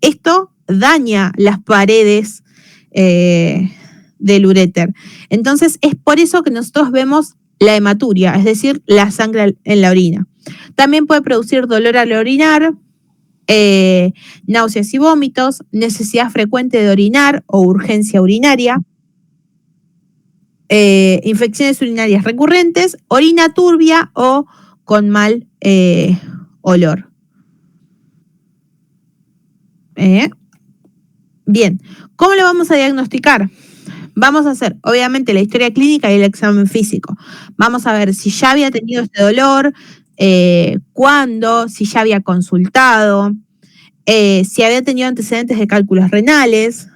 Esto daña las paredes del uréter. Entonces es por eso que nosotros vemos la hematuria, es decir, la sangre en la orina. También puede producir dolor al orinar, náuseas y vómitos, necesidad frecuente de orinar o urgencia urinaria, infecciones urinarias recurrentes, orina turbia o con mal olor. Bien, ¿cómo lo vamos a diagnosticar? Vamos a hacer, obviamente, la historia clínica y el examen físico. Vamos a ver si ya había tenido este dolor, cuándo, si ya había consultado, si había tenido antecedentes de cálculos renales.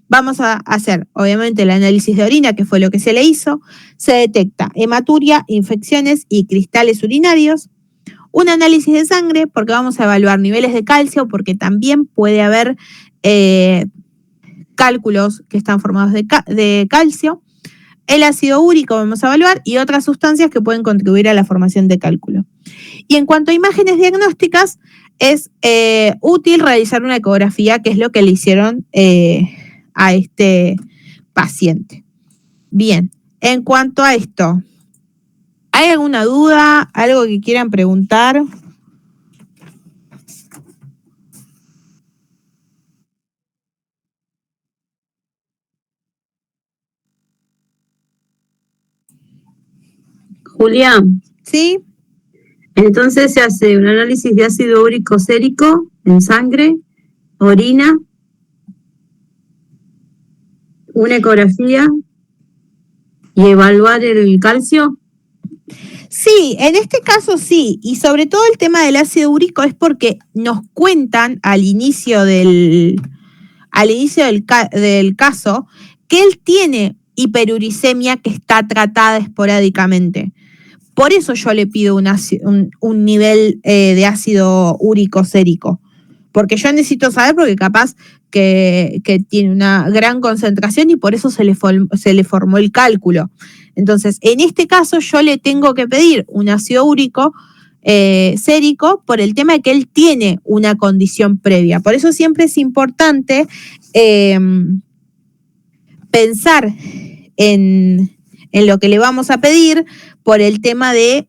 Vamos a hacer, obviamente, el análisis de orina, que fue lo que se le hizo. Se detecta hematuria, infecciones y cristales urinarios. Un análisis de sangre, porque vamos a evaluar niveles de calcio, porque también puede haber cálculos que están formados de calcio. El ácido úrico vamos a evaluar y otras sustancias que pueden contribuir a la formación de cálculo. Y en cuanto a imágenes diagnósticas, es útil realizar una ecografía, que es lo que le hicieron a este paciente. Bien, en cuanto a esto, ¿hay alguna duda? ¿Algo que quieran preguntar? Julián, ¿Sí? entonces se hace un análisis de ácido úrico sérico en sangre, orina, una ecografía y evaluar el calcio. Sí, en este caso sí, y sobre todo el tema del ácido úrico es porque nos cuentan al inicio del caso que él tiene hiperuricemia que está tratada esporádicamente. Por eso yo le pido un nivel de ácido úrico sérico, porque yo necesito saber, porque capaz que tiene una gran concentración y por eso se le formó el cálculo. Entonces, en este caso yo le tengo que pedir un ácido úrico sérico por el tema de que él tiene una condición previa. Por eso siempre es importante pensar en lo que le vamos a pedir por el tema de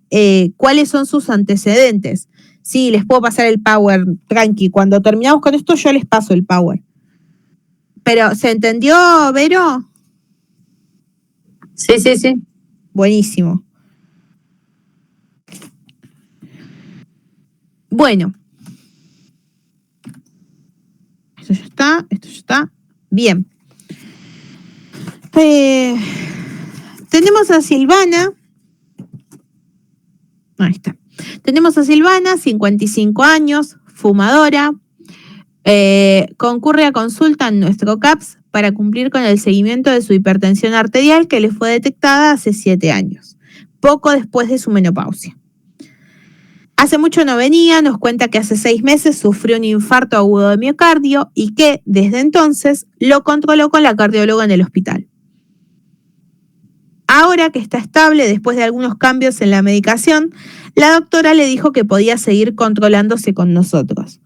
cuáles son sus antecedentes. Sí, les puedo pasar el power, tranqui. Cuando terminamos con esto yo les paso el power. Pero, ¿se entendió, Vero? Sí, sí, sí. Buenísimo. Bueno. Esto ya está. Bien. Tenemos a Silvana. Ahí está. Tenemos a Silvana, 55 años, fumadora. Concurre a consulta en nuestro CAPS para cumplir con el seguimiento de su hipertensión arterial que le fue detectada hace 7 años, poco después de su menopausia. Hace mucho no venía, nos cuenta que hace 6 meses sufrió un infarto agudo de miocardio y que desde entonces lo controló con la cardióloga en el hospital. Ahora que está estable después de algunos cambios en la medicación, la doctora le dijo que podía seguir controlándose con nosotros.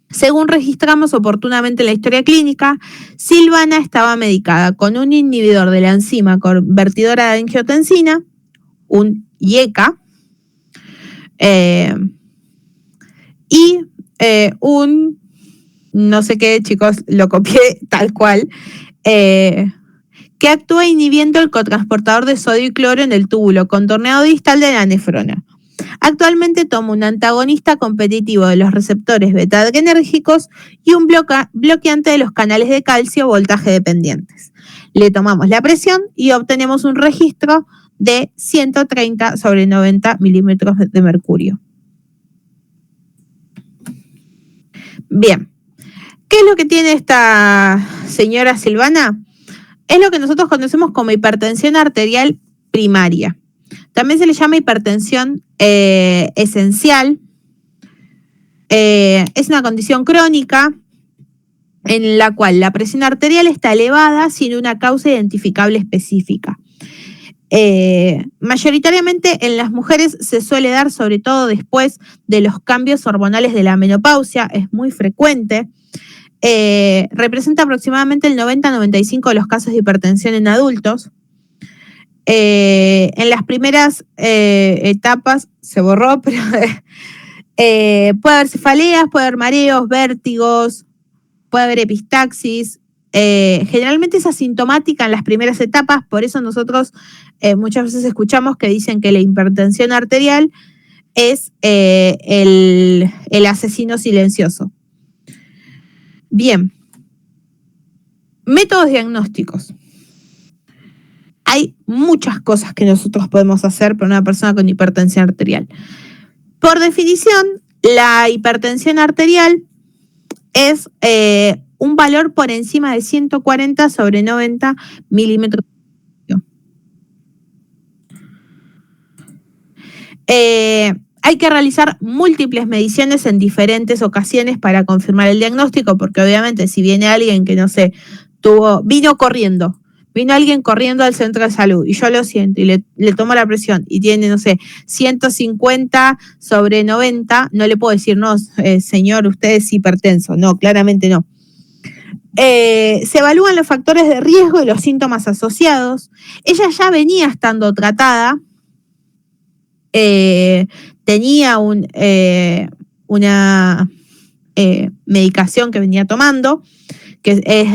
Según registramos oportunamente en la historia clínica, Silvana estaba medicada con un inhibidor de la enzima convertidora de angiotensina, un IECA, y un, no sé qué, chicos, lo copié tal cual, que actúa inhibiendo el cotransportador de sodio y cloro en el túbulo contorneado distal de la nefrona. Actualmente toma un antagonista competitivo de los receptores beta-adrenérgicos y un bloqueante de los canales de calcio voltaje dependientes. Le tomamos la presión y obtenemos un registro de 130/90 milímetros de mercurio. Bien, ¿qué es lo que tiene esta señora Silvana? Es lo que nosotros conocemos como hipertensión arterial primaria. También se le llama hipertensión esencial. Es una condición crónica en la cual la presión arterial está elevada sin una causa identificable específica. Mayoritariamente en las mujeres se suele dar sobre todo después de los cambios hormonales de la menopausia, es muy frecuente. Representa aproximadamente el 90-95% de los casos de hipertensión en adultos. En las primeras etapas se borró, pero puede haber cefaleas, puede haber mareos, vértigos, puede haber epistaxis. Generalmente es asintomática en las primeras etapas, por eso nosotros muchas veces escuchamos que dicen que la hipertensión arterial es el asesino silencioso. Bien, métodos diagnósticos. Hay muchas cosas que nosotros podemos hacer para una persona con hipertensión arterial. Por definición, la hipertensión arterial es un valor por encima de 140/90 milímetros. Hay que realizar múltiples mediciones en diferentes ocasiones para confirmar el diagnóstico, porque obviamente si viene alguien que, no sé, vino alguien corriendo al centro de salud y yo lo siento y le tomo la presión y tiene, no sé, 150/90, no le puedo decir, no, señor, usted es hipertenso. No, claramente no. Se evalúan los factores de riesgo y los síntomas asociados. Ella ya venía estando tratada, tenía una medicación que venía tomando, que es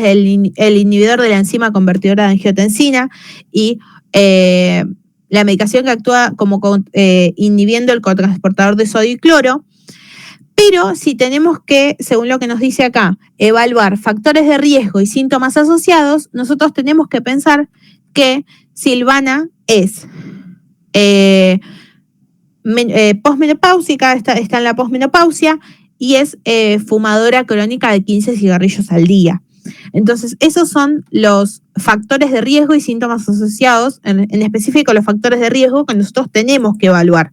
el inhibidor de la enzima convertidora de angiotensina, y la medicación que actúa como inhibiendo el cotransportador de sodio y cloro. Pero si tenemos que, según lo que nos dice acá, evaluar factores de riesgo y síntomas asociados, nosotros tenemos que pensar que Silvana es posmenopáusica, está en la posmenopausia, y es fumadora crónica de 15 cigarrillos al día. Entonces, esos son los factores de riesgo y síntomas asociados, en específico los factores de riesgo que nosotros tenemos que evaluar.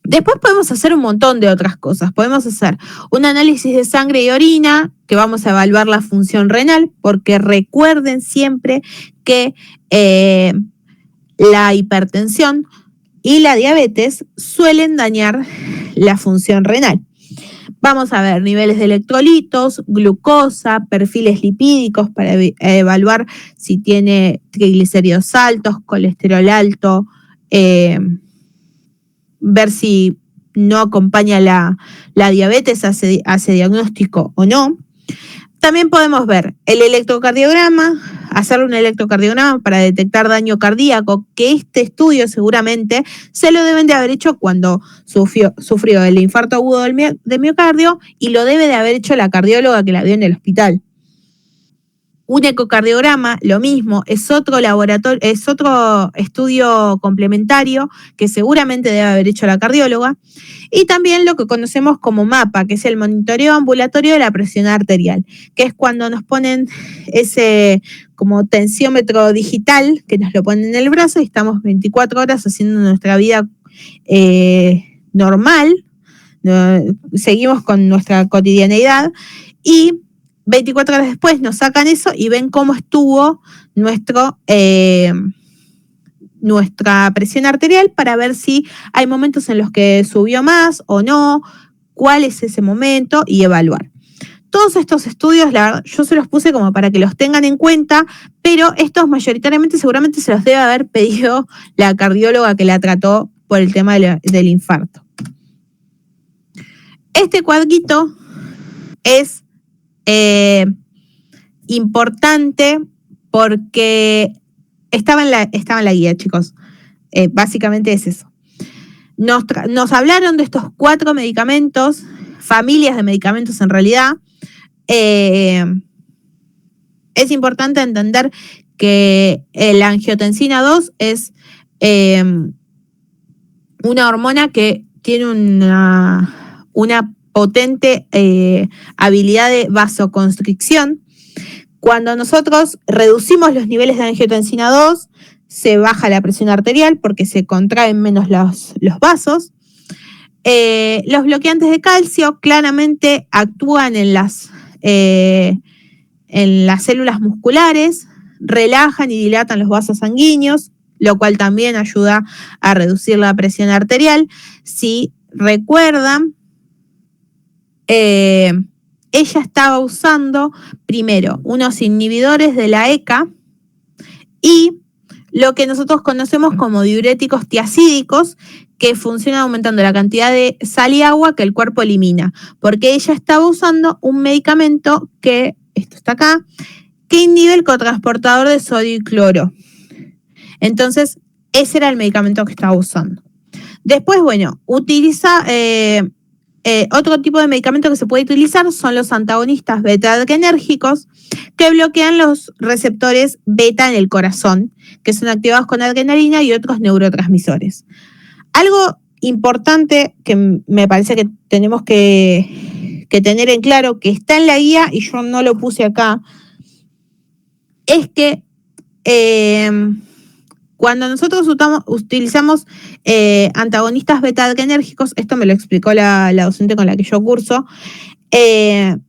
Después podemos hacer un montón de otras cosas. Podemos hacer un análisis de sangre y orina, que vamos a evaluar la función renal, porque recuerden siempre que la hipertensión y la diabetes suelen dañar la función renal. Vamos a ver niveles de electrolitos, glucosa, perfiles lipídicos para evaluar si tiene triglicéridos altos, colesterol alto, ver si no acompaña la diabetes, hace diagnóstico o no. También podemos ver el electrocardiograma, hacerle un electrocardiograma para detectar daño cardíaco, que este estudio seguramente se lo deben de haber hecho cuando sufrió el infarto agudo de miocardio, y lo debe de haber hecho la cardióloga que la vio en el hospital. Un ecocardiograma, lo mismo, es otro estudio complementario que seguramente debe haber hecho la cardióloga. Y también lo que conocemos como MAPA, que es el monitoreo ambulatorio de la presión arterial, que es cuando nos ponen ese como tensiómetro digital, que nos lo ponen en el brazo y estamos 24 horas haciendo nuestra vida normal, seguimos con nuestra cotidianeidad, y 24 horas después nos sacan eso y ven cómo estuvo nuestra presión arterial para ver si hay momentos en los que subió más o no, cuál es ese momento y evaluar. Todos estos estudios, la verdad, yo se los puse como para que los tengan en cuenta, pero estos mayoritariamente seguramente se los debe haber pedido la cardióloga que la trató por el tema del infarto. Este cuadrito es importante porque estaba en la guía, chicos. Básicamente es eso. Nos hablaron de estos 4 medicamentos, familias de medicamentos en realidad. Es importante entender que la angiotensina 2 es una hormona que tiene una potente habilidad de vasoconstricción. Cuando nosotros reducimos los niveles de angiotensina 2, se baja la presión arterial porque se contraen menos los vasos. Los bloqueantes de calcio claramente actúan en las células musculares, relajan y dilatan los vasos sanguíneos, lo cual también ayuda a reducir la presión arterial. Si recuerdan, ella estaba usando primero unos inhibidores de la ECA y lo que nosotros conocemos como diuréticos tiacídicos, que funcionan aumentando la cantidad de sal y agua que el cuerpo elimina, porque ella estaba usando un medicamento que, esto está acá, que inhibe el cotransportador de sodio y cloro. Entonces, ese era el medicamento que estaba usando. Después, bueno, utiliza otro tipo de medicamento que se puede utilizar son los antagonistas beta-adrenérgicos que bloquean los receptores beta en el corazón, que son activados con adrenalina y otros neurotransmisores. Algo importante que me parece que tenemos que tener en claro, que está en la guía y yo no lo puse acá, es que cuando nosotros utilizamos antagonistas beta-adrenérgicos, esto me lo explicó la docente con la que yo curso,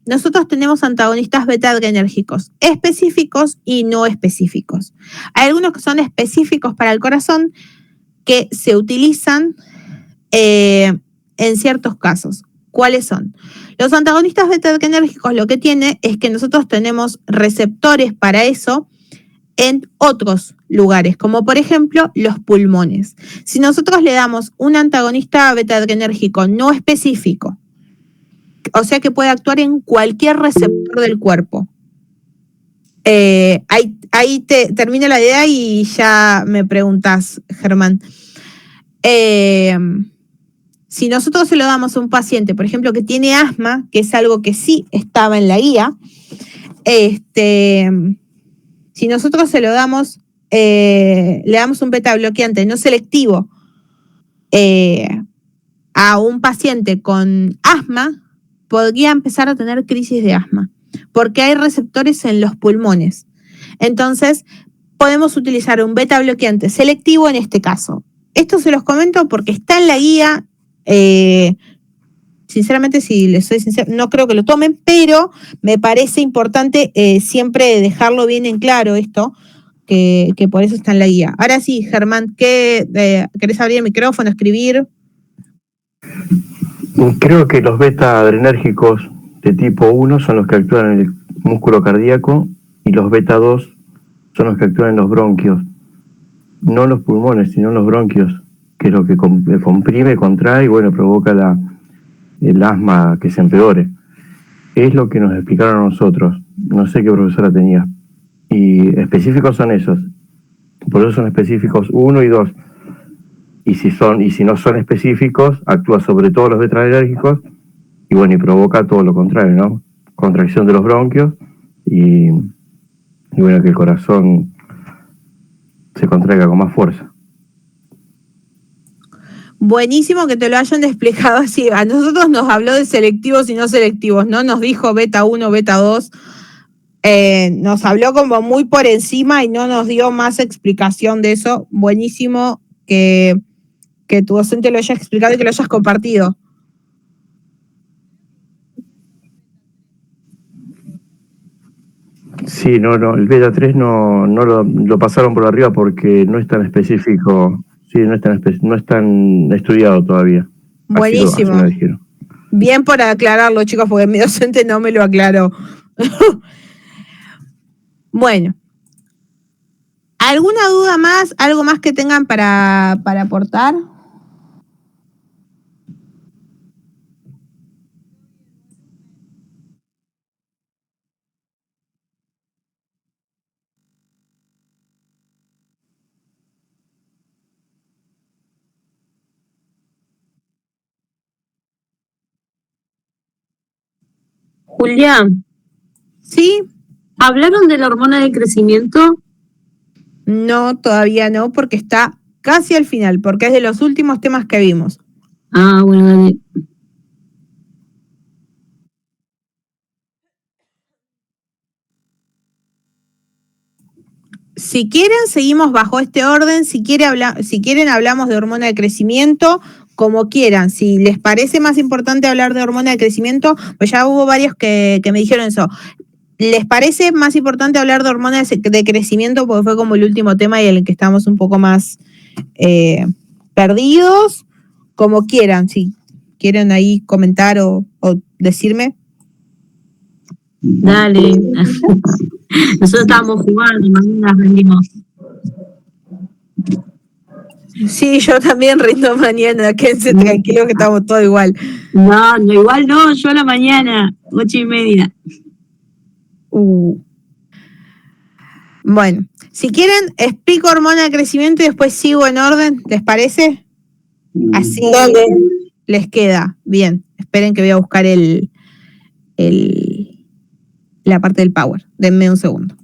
nosotros tenemos antagonistas beta-adrenérgicos específicos y no específicos. Hay algunos que son específicos para el corazón que se utilizan en ciertos casos. ¿Cuáles son? Los antagonistas beta-adrenérgicos lo que tiene es que nosotros tenemos receptores para eso en otros lugares, como por ejemplo los pulmones. Si nosotros le damos un antagonista beta-adrenérgico no específico, o sea que puede actuar en cualquier receptor del cuerpo, ahí termina la idea y ya me preguntas, Germán. Si nosotros se lo damos a un paciente, por ejemplo, que tiene asma, que es algo que sí estaba en la guía, si nosotros se lo damos, le damos un beta bloqueante no selectivo a un paciente con asma, podría empezar a tener crisis de asma, porque hay receptores en los pulmones. Entonces, podemos utilizar un beta bloqueante selectivo en este caso. Esto se los comento porque está en la guía. Sinceramente, si les soy sincera, no creo que lo tomen, pero me parece importante siempre dejarlo bien en claro esto, que por eso está en la guía. Ahora sí, Germán, ¿querés abrir el micrófono, escribir? Creo que los beta-adrenérgicos de tipo 1 son los que actúan en el músculo cardíaco y los beta 2 son los que actúan en los bronquios. No los pulmones, sino los bronquios, que es lo que comprime, contrae y bueno, provoca el asma que se empeore. Es lo que nos explicaron a nosotros. No sé qué profesora tenía. Y específicos son esos. Por eso son específicos 1 y 2. Y si no son específicos, actúa sobre todo los beta-adrenérgicos y bueno, y provoca todo lo contrario, ¿no? Contracción de los bronquios y bueno, que el corazón se contraiga con más fuerza. Buenísimo que te lo hayan explicado así. A nosotros nos habló de selectivos y no selectivos, ¿no? Nos dijo beta 1, beta 2. Nos habló como muy por encima y no nos dio más explicación de eso. Buenísimo que tu docente lo haya explicado y que lo hayas compartido. Sí, no, el beta 3 no lo pasaron por arriba porque no es tan específico, sí, no es tan estudiado todavía. Buenísimo. Así me dijeron. Bien por aclararlo, chicos, porque mi docente no me lo aclaró. Bueno. ¿Alguna duda más? ¿Algo más que tengan para aportar? Julián, ¿Sí? ¿hablaron de la hormona de crecimiento? No, todavía no, porque está casi al final, porque es de los últimos temas que vimos. Ah, bueno, dale. Si quieren, seguimos bajo este orden. Si quieren, hablamos de hormona de crecimiento, como quieran. Si les parece más importante hablar de hormona de crecimiento, pues ya hubo varios que me dijeron eso. ¿Les parece más importante hablar de hormona de crecimiento? Porque fue como el último tema y en el que estamos un poco más perdidos. Como quieran, si quieren ahí comentar o decirme. Dale. Nosotros estábamos jugando, mañana rendimos. Sí, yo también rindo mañana. Quédense tranquilos que estamos todos igual. No, igual no, yo a la mañana, 8:30. Bueno, si quieren, explico hormona de crecimiento y después sigo en orden, ¿les parece? Así les queda. Bien, esperen que voy a buscar la parte del power. Denme un segundo.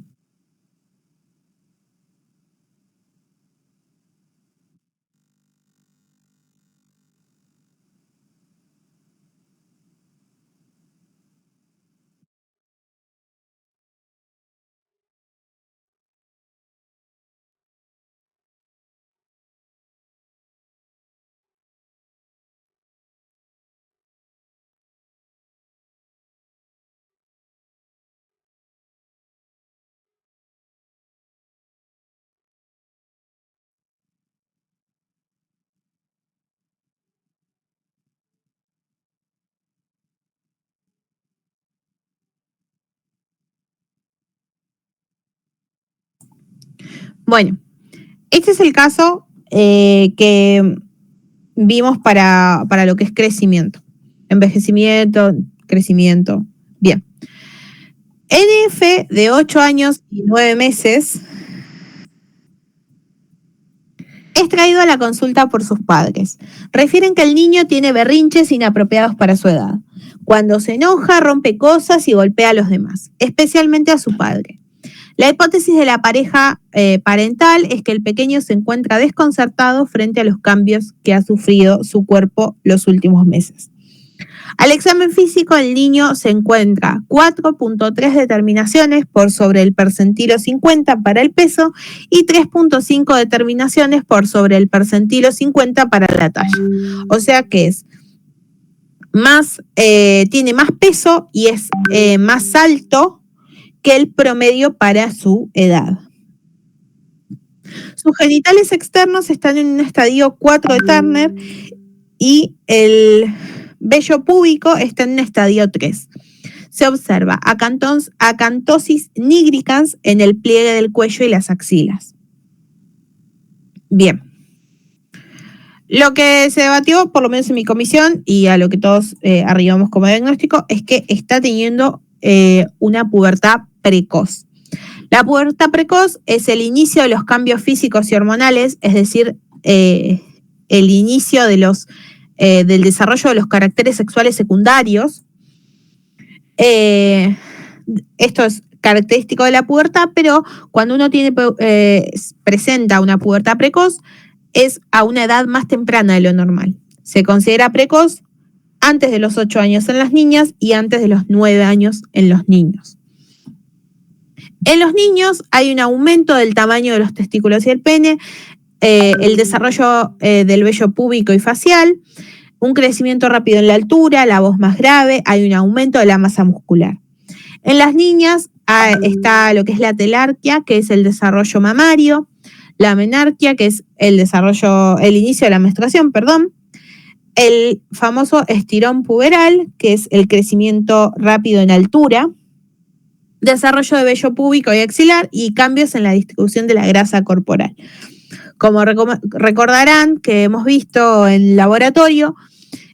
Bueno, este es el caso que vimos para lo que es crecimiento. Envejecimiento, crecimiento. Bien. NF de 8 años y 9 meses es traído a la consulta por sus padres. Refieren que el niño tiene berrinches inapropiados para su edad. Cuando se enoja, rompe cosas y golpea a los demás, especialmente a su padre. La hipótesis de la pareja parental es que el pequeño se encuentra desconcertado frente a los cambios que ha sufrido su cuerpo los últimos meses. Al examen físico, el niño se encuentra 4.3 determinaciones por sobre el percentilo 50 para el peso y 3.5 determinaciones por sobre el percentilo 50 para la talla. O sea que es tiene más peso y es más alto que el promedio para su edad. Sus genitales externos están en un estadio 4 de Turner y el vello púbico está en un estadio 3. Se observa acantosis nigricans en el pliegue del cuello y las axilas. Bien. Lo que se debatió, por lo menos en mi comisión, y a lo que todos arribamos como diagnóstico, es que está teniendo una pubertad precoz. La pubertad precoz es el inicio de los cambios físicos y hormonales, es decir, el inicio de del desarrollo de los caracteres sexuales secundarios. Esto es característico de la pubertad, pero cuando uno presenta una pubertad precoz, es a una edad más temprana de lo normal. Se considera precoz antes de los 8 años en las niñas y antes de los 9 años en los niños. En los niños hay un aumento del tamaño de los testículos y el pene, el desarrollo del vello púbico y facial, un crecimiento rápido en la altura, la voz más grave, hay un aumento de la masa muscular. En las niñas está lo que es la telarquia, que es el desarrollo mamario, la menarquia, que es el inicio de la menstruación, perdón, el famoso estirón puberal, que es el crecimiento rápido en altura, desarrollo de vello púbico y axilar y cambios en la distribución de la grasa corporal. Como recordarán que hemos visto en el laboratorio,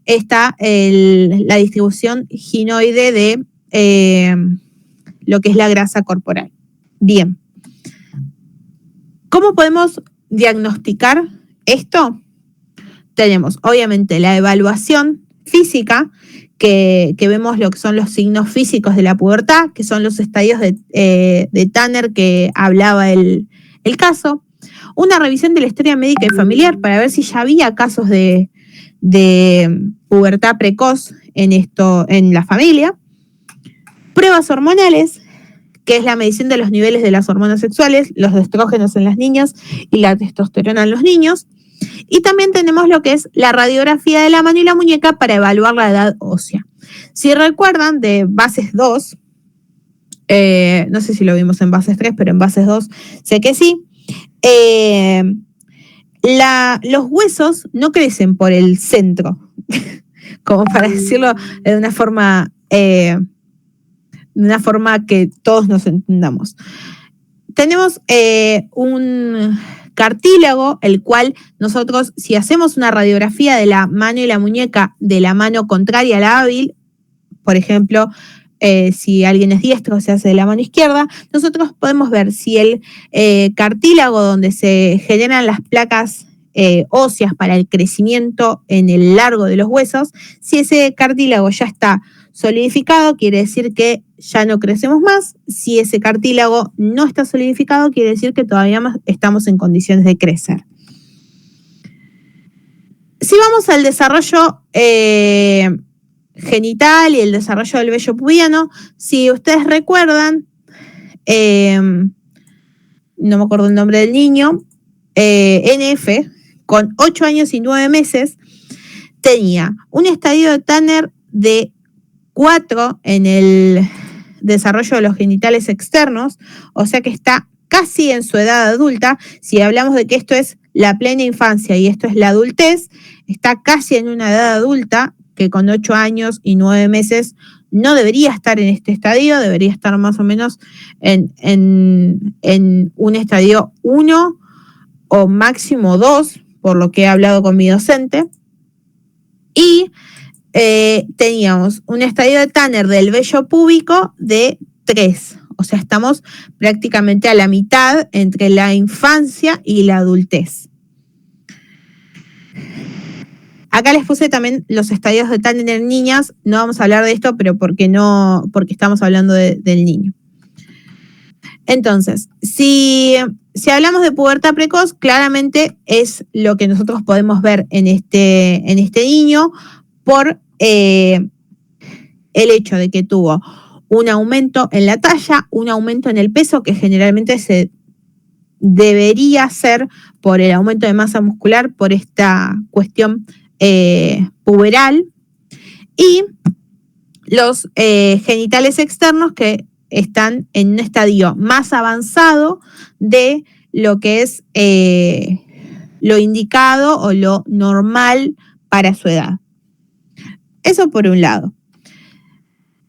está la distribución ginoide de lo que es la grasa corporal. Bien. ¿Cómo podemos diagnosticar esto? Tenemos, obviamente, la evaluación física, que vemos lo que son los signos físicos de la pubertad, que son los estadios de Tanner que hablaba el caso. Una revisión de la historia médica y familiar para ver si ya había casos de pubertad precoz en la familia. Pruebas hormonales, que es la medición de los niveles de las hormonas sexuales, los estrógenos en las niñas y la testosterona en los niños. Y también tenemos lo que es la radiografía de la mano y la muñeca para evaluar la edad ósea. Si recuerdan de Bases 2, no sé si lo vimos en Bases 3, pero en Bases 2 sé que sí, los huesos no crecen por el centro, como para decirlo de una forma que todos nos entendamos. Tenemos un cartílago, el cual nosotros, si hacemos una radiografía de la mano y la muñeca de la mano contraria a la hábil, por ejemplo, si alguien es diestro, se hace de la mano izquierda, nosotros podemos ver si el cartílago donde se generan las placas óseas para el crecimiento en el largo de los huesos, si ese cartílago ya está solidificado, quiere decir que ya no crecemos más. Si ese cartílago no está solidificado, quiere decir que todavía estamos en condiciones de crecer. Si vamos al desarrollo genital y el desarrollo del vello pubiano, si ustedes recuerdan, no me acuerdo el nombre del niño, NF, con 8 años y 9 meses, tenía un estadio de Tanner de 4 en el desarrollo de los genitales externos, o sea que está casi en su edad adulta. Si hablamos de que esto es la plena infancia y esto es la adultez, está casi en una edad adulta, que con 8 años y 9 meses no debería estar en este estadio, debería estar más o menos en un estadio 1 o máximo 2, por lo que he hablado con mi docente. Y teníamos un estadio de Tanner del vello púbico de 3. O sea, estamos prácticamente a la mitad entre la infancia y la adultez. Acá les puse también los estadios de Tanner en niñas. No vamos a hablar de esto, pero porque estamos hablando del niño. Entonces, si hablamos de pubertad precoz, claramente es lo que nosotros podemos ver en este niño por el hecho de que tuvo un aumento en la talla, un aumento en el peso, que generalmente se debería hacer por el aumento de masa muscular, por esta cuestión puberal, y los genitales externos que están en un estadio más avanzado de lo que es lo indicado o lo normal para su edad. Eso por un lado.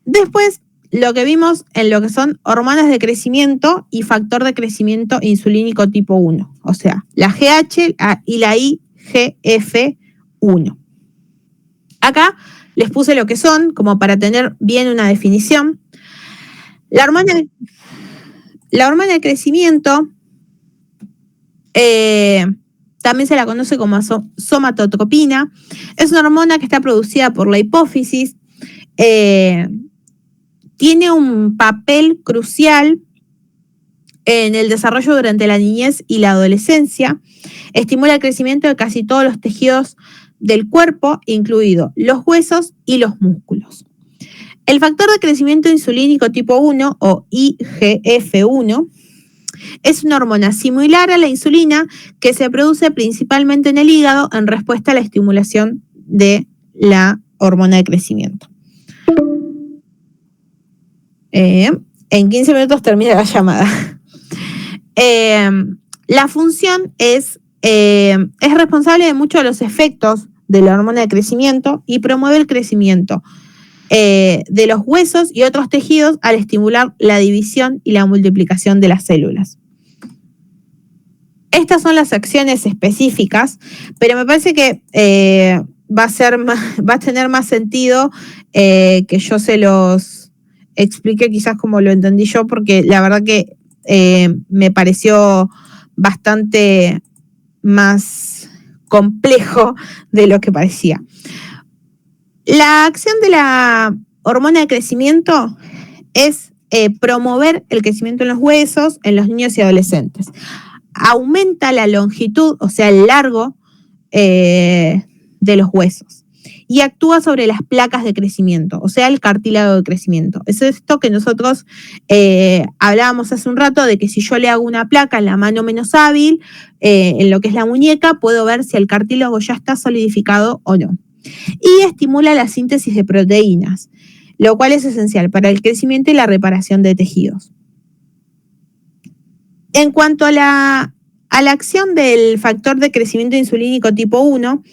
Después, lo que vimos en lo que son hormonas de crecimiento y factor de crecimiento insulínico tipo 1, o sea, la GH y la IGF-1. Acá les puse lo que son, como para tener bien una definición. La hormona de crecimiento también se la conoce como somatotropina. Es una hormona que está producida por la hipófisis. Tiene un papel crucial en el desarrollo durante la niñez y la adolescencia. Estimula el crecimiento de casi todos los tejidos del cuerpo, incluidos los huesos y los músculos. El factor de crecimiento insulínico tipo 1 o IGF-1 es una hormona similar a la insulina que se produce principalmente en el hígado en respuesta a la estimulación de la hormona de crecimiento. En 15 minutos termina la llamada. La función es responsable de muchos de los efectos de la hormona de crecimiento y promueve el crecimiento de los huesos y otros tejidos al estimular la división y la multiplicación de las células. Estas son las acciones específicas, pero me parece que va a tener más sentido que yo se los explique quizás como lo entendí yo, porque la verdad que me pareció bastante más complejo de lo que parecía. La acción de la hormona de crecimiento es promover el crecimiento en los huesos en los niños y adolescentes. Aumenta la longitud, o sea, el largo de los huesos, y actúa sobre las placas de crecimiento, o sea, el cartílago de crecimiento. Es esto que nosotros hablábamos hace un rato, de que si yo le hago una placa en la mano menos hábil, en lo que es la muñeca, puedo ver si el cartílago ya está solidificado o no. Y estimula la síntesis de proteínas, lo cual es esencial para el crecimiento y la reparación de tejidos. En cuanto a la acción del factor de crecimiento insulínico tipo 1,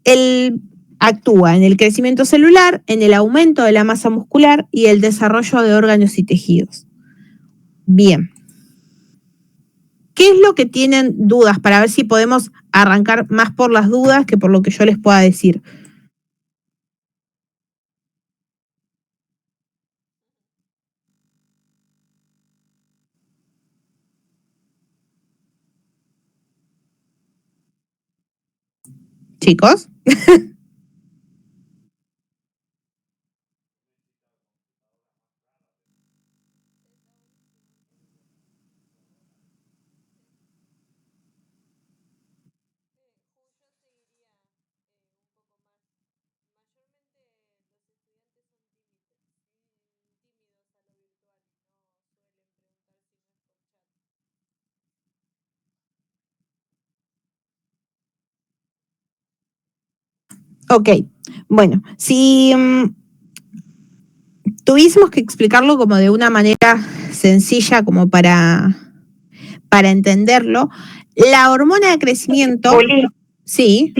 él actúa en el crecimiento celular, en el aumento de la masa muscular y el desarrollo de órganos y tejidos. Bien. ¿Qué es lo que tienen dudas? Para ver si podemos arrancar más por las dudas que por lo que yo les pueda decir. Chicos. Ok, bueno, si tuviésemos que explicarlo como de una manera sencilla, como para entenderlo, la hormona de crecimiento... Juli, Sí,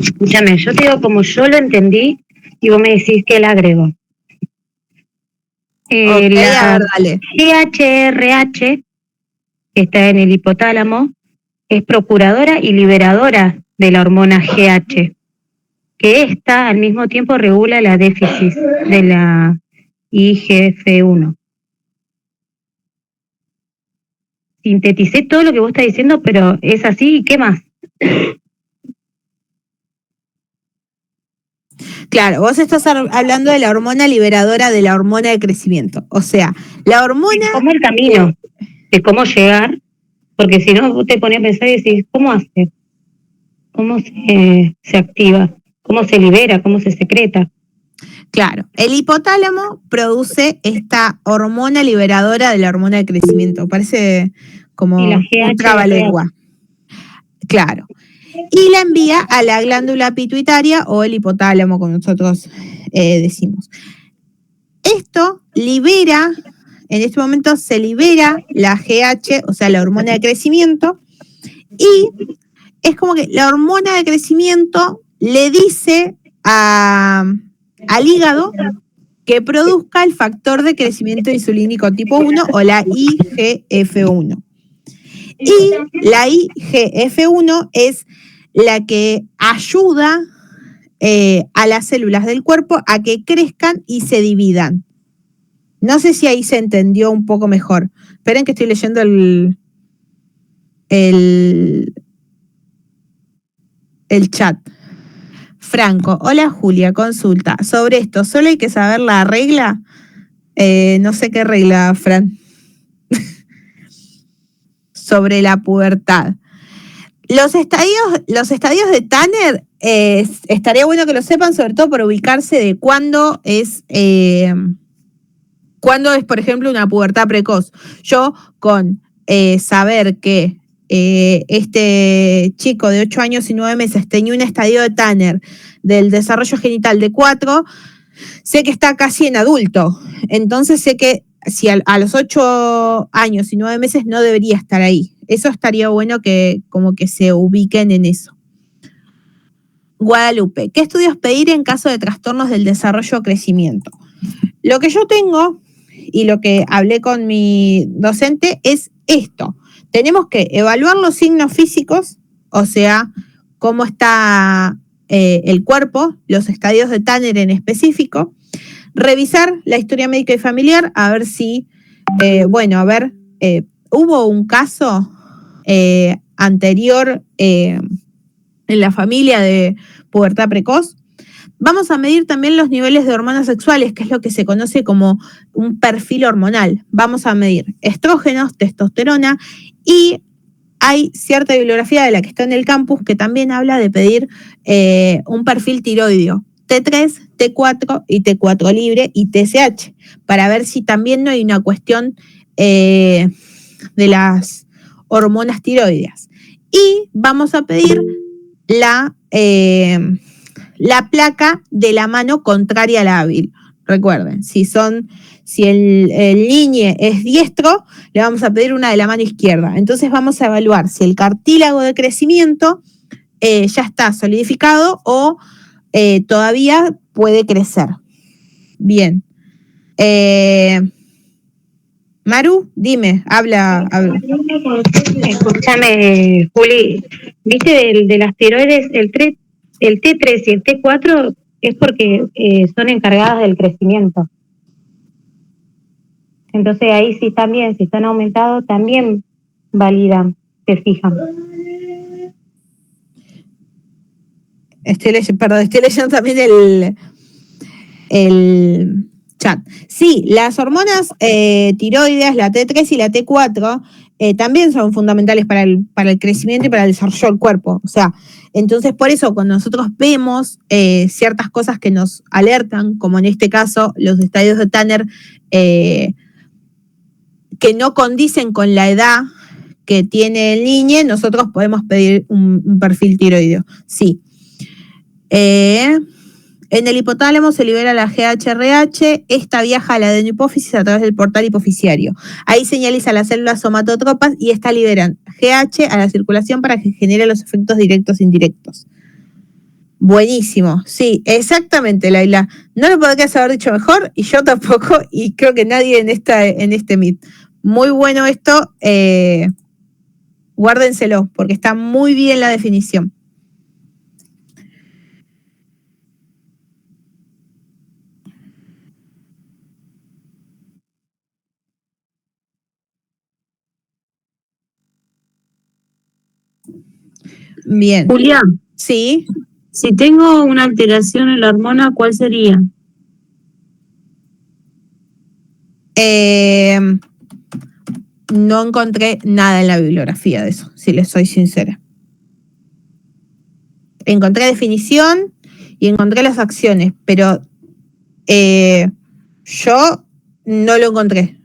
escúchame, yo te digo como yo lo entendí y vos me decís que la agrego. ok, a ver, dale. GHRH, que está en el hipotálamo, es procuradora y liberadora de la hormona GH, que esta al mismo tiempo regula la déficit de la IGF-1. Sinteticé todo lo que vos estás diciendo, pero es así, ¿y qué más? Claro, vos estás hablando de la hormona liberadora de la hormona de crecimiento. O sea, la hormona... ¿Cómo el camino? De cómo llegar, porque si no vos te pones a pensar y decís, ¿cómo hace? ¿Cómo se activa? ¿Cómo se libera? ¿Cómo se secreta? Claro, el hipotálamo produce esta hormona liberadora de la hormona de crecimiento. Parece como Y la un GH, trabalengua. Claro. Y la envía a la glándula pituitaria o el hipotálamo, como nosotros decimos. Esto libera, en este momento se libera la GH, o sea, la hormona de crecimiento, y es como que la hormona de crecimiento le dice al hígado que produzca el factor de crecimiento insulínico tipo 1 o la IGF-1. Y la IGF-1 es la que ayuda a las células del cuerpo a que crezcan y se dividan. No sé si ahí se entendió un poco mejor. Esperen que estoy leyendo el chat. Franco, hola Julia, consulta. Sobre esto, ¿solo hay que saber la regla? No sé qué regla, Fran. Sobre la pubertad. Los estadios de Tanner, estaría bueno que lo sepan, sobre todo por ubicarse de cuándo es, por ejemplo, una pubertad precoz. Yo, con saber que este chico de 8 años y 9 meses tenía un estadio de Tanner del desarrollo genital de 4, sé que está casi en adulto. Entonces sé que si a los 8 años y 9 meses no debería estar ahí. Eso estaría bueno que como que se ubiquen en eso. Guadalupe, ¿qué estudios pedir en caso de trastornos del desarrollo o crecimiento? Lo que yo tengo y lo que hablé con mi docente es esto. Tenemos que evaluar los signos físicos, o sea, cómo está el cuerpo, los estadios de Tanner en específico, revisar la historia médica y familiar, a ver si, hubo un caso anterior en la familia de pubertad precoz. Vamos a medir también los niveles de hormonas sexuales, que es lo que se conoce como un perfil hormonal. Vamos a medir estrógenos, testosterona, y hay cierta bibliografía de la que está en el campus que también habla de pedir un perfil tiroideo, T3, T4 y T4 libre y TSH, para ver si también no hay una cuestión de las hormonas tiroideas. Y vamos a pedir la placa de la mano contraria al hábil. Recuerden, si el niño es diestro, le vamos a pedir una de la mano izquierda. Entonces vamos a evaluar si el cartílago de crecimiento ya está solidificado o todavía puede crecer. Bien. Maru, dime, habla. Escúchame, Juli, ¿viste de las tiroides? El T3 y el T4 es porque son encargadas del crecimiento. Entonces ahí sí también, si están aumentados, también validan, se fijan. Estoy leyendo también el chat. Sí, las hormonas tiroides, la T3 y la T4, también son fundamentales para el crecimiento y para el desarrollo del cuerpo. O sea, entonces por eso cuando nosotros vemos ciertas cosas que nos alertan, como en este caso los estadios de Tanner, que no condicen con la edad que tiene el niño, nosotros podemos pedir un perfil tiroideo. Sí. En el hipotálamo se libera la GHRH, esta viaja a la adenohipófisis a través del portal hipofisiario. Ahí señaliza las células somatotropas y esta liberan GH a la circulación para que genere los efectos directos e indirectos. Buenísimo, sí, exactamente, Laila. No lo podrías haber dicho mejor y yo tampoco, y creo que nadie en este Meet. Muy bueno esto, guárdenselo, porque está muy bien la definición. Bien. Julia, Sí. si tengo una alteración en la hormona, ¿cuál sería? No encontré nada en la bibliografía de eso, si les soy sincera. Encontré definición y encontré las acciones, pero yo no lo encontré.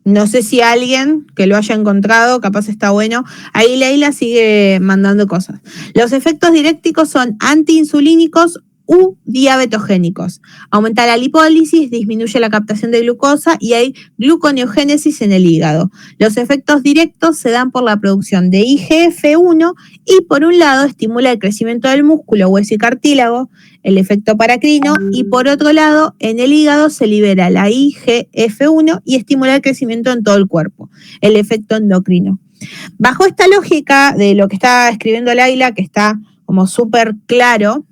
No sé si alguien que lo haya encontrado, capaz está bueno. Ahí Leila sigue mandando cosas. Los efectos diuréticos son antiinsulínicos u diabetogénicos. Aumenta la lipólisis, disminuye la captación de glucosa y hay gluconeogénesis en el hígado. Los efectos directos se dan por la producción de IGF-1 y por un lado estimula el crecimiento del músculo, hueso y cartílago, el efecto paracrino, y por otro lado en el hígado se libera la IGF-1 y estimula el crecimiento en todo el cuerpo, el efecto endocrino. Bajo esta lógica de lo que está escribiendo Laila, que está como súper claro,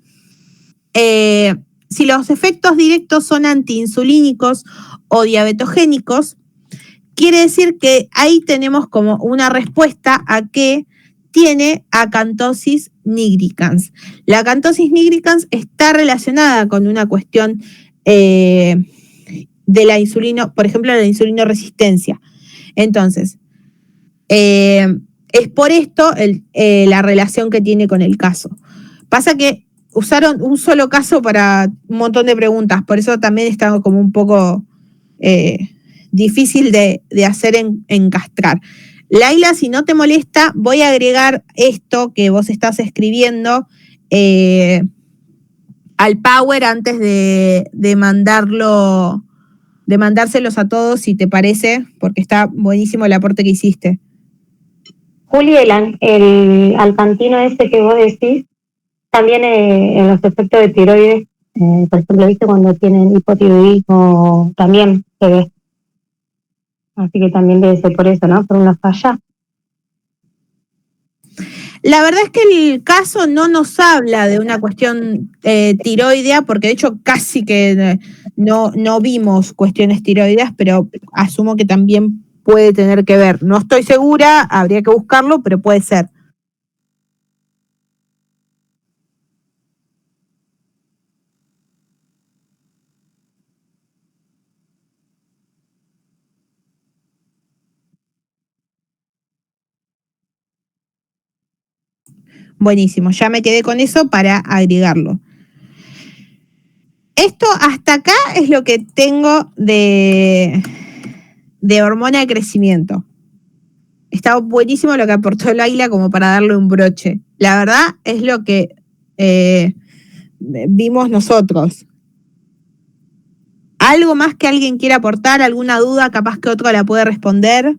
si los efectos directos son antiinsulínicos o diabetogénicos, quiere decir que ahí tenemos como una respuesta a que tiene acantosis nigricans. La acantosis nigricans está relacionada con una cuestión de la insulina, por ejemplo, la insulinoresistencia. Entonces, es por esto la relación que tiene con el caso. Pasa que usaron un solo caso para un montón de preguntas, por eso también está como un poco difícil de hacer encastrar. Laila, si no te molesta, voy a agregar esto que vos estás escribiendo al Power antes de mandarlo mandárselos a todos, si te parece, porque está buenísimo el aporte que hiciste. Juli, el alcantino ese que vos decís, también en los efectos de tiroides, por ejemplo, ¿viste? Cuando tienen hipotiroidismo, también se ve. Así que también debe ser por eso, ¿no? Por una falla. La verdad es que el caso no nos habla de una cuestión tiroidea, porque de hecho casi que no vimos cuestiones tiroideas, pero asumo que también puede tener que ver. No estoy segura, habría que buscarlo, pero puede ser. Buenísimo, ya me quedé con eso para agregarlo. Esto hasta acá es lo que tengo de hormona de crecimiento. Está buenísimo lo que aportó el águila como para darle un broche. La verdad es lo que vimos nosotros. ¿Algo más que alguien quiera aportar? ¿Alguna duda? Capaz que otro la puede responder.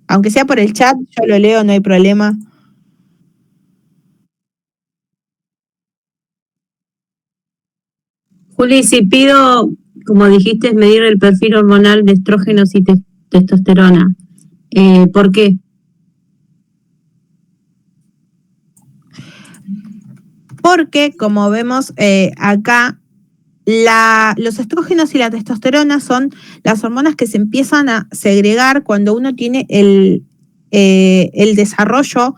Aunque sea por el chat, yo lo leo, no hay problema. Juli, si pido, como dijiste, medir el perfil hormonal de estrógenos y testosterona, ¿por qué? Porque, como vemos acá, los estrógenos y la testosterona son las hormonas que se empiezan a segregar cuando uno tiene el desarrollo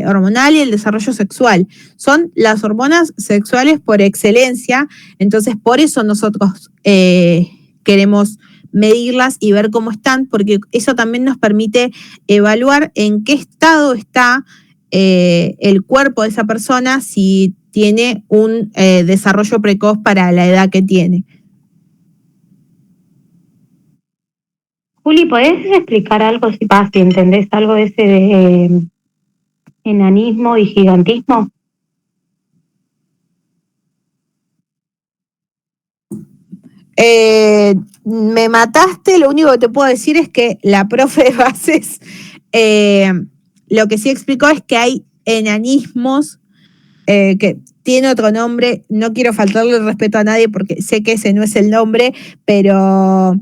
hormonal y el desarrollo sexual. Son las hormonas sexuales por excelencia, entonces por eso nosotros queremos medirlas y ver cómo están, porque eso también nos permite evaluar en qué estado está el cuerpo de esa persona, si tiene un desarrollo precoz para la edad que tiene. Juli, ¿podés explicar algo, si entendés algo de ese enanismo y gigantismo? Me mataste, lo único que te puedo decir es que la profe de bases lo que sí explicó es que hay enanismos que tiene otro nombre, no quiero faltarle el respeto a nadie porque sé que ese no es el nombre, pero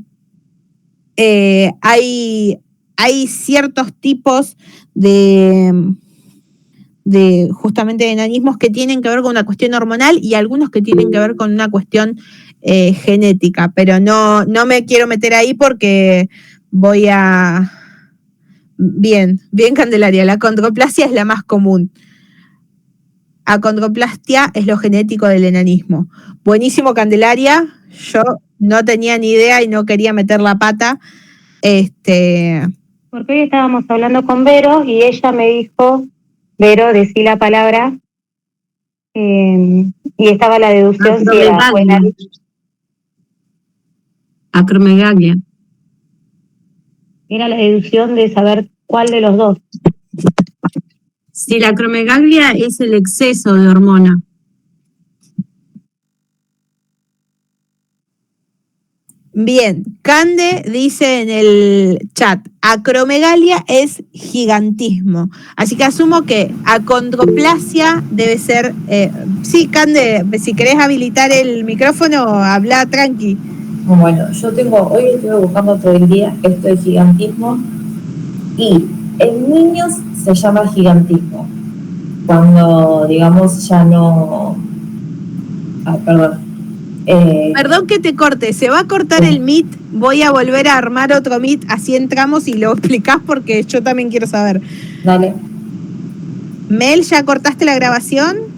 hay ciertos tipos de justamente de enanismos que tienen que ver con una cuestión hormonal y algunos que tienen que ver con una cuestión genética, pero no me quiero meter ahí porque voy a... Bien, Candelaria, la acondroplasia es la más común. Acondroplastia es lo genético del enanismo. Buenísimo, Candelaria, yo no tenía ni idea y no quería meter la pata. Porque hoy estábamos hablando con Vero y ella me dijo, Vero, decí la palabra, y estaba la deducción si era buena. Acromegalia. Era la deducción de saber cuál de los dos. Si la acromegalia es el exceso de hormona. Bien, Cande dice en el chat, acromegalia es gigantismo. Así que asumo que acondroplasia debe ser... sí, Cande, si querés habilitar el micrófono, habla tranqui. Bueno, hoy estuve buscando todo el día esto de gigantismo y en niños se llama gigantismo. Cuando, digamos, ya no... Perdón que te corte, se va a cortar el Meet, voy a volver a armar otro Meet, así entramos y lo explicás porque yo también quiero saber. Dale. Mel, ¿ya cortaste la grabación?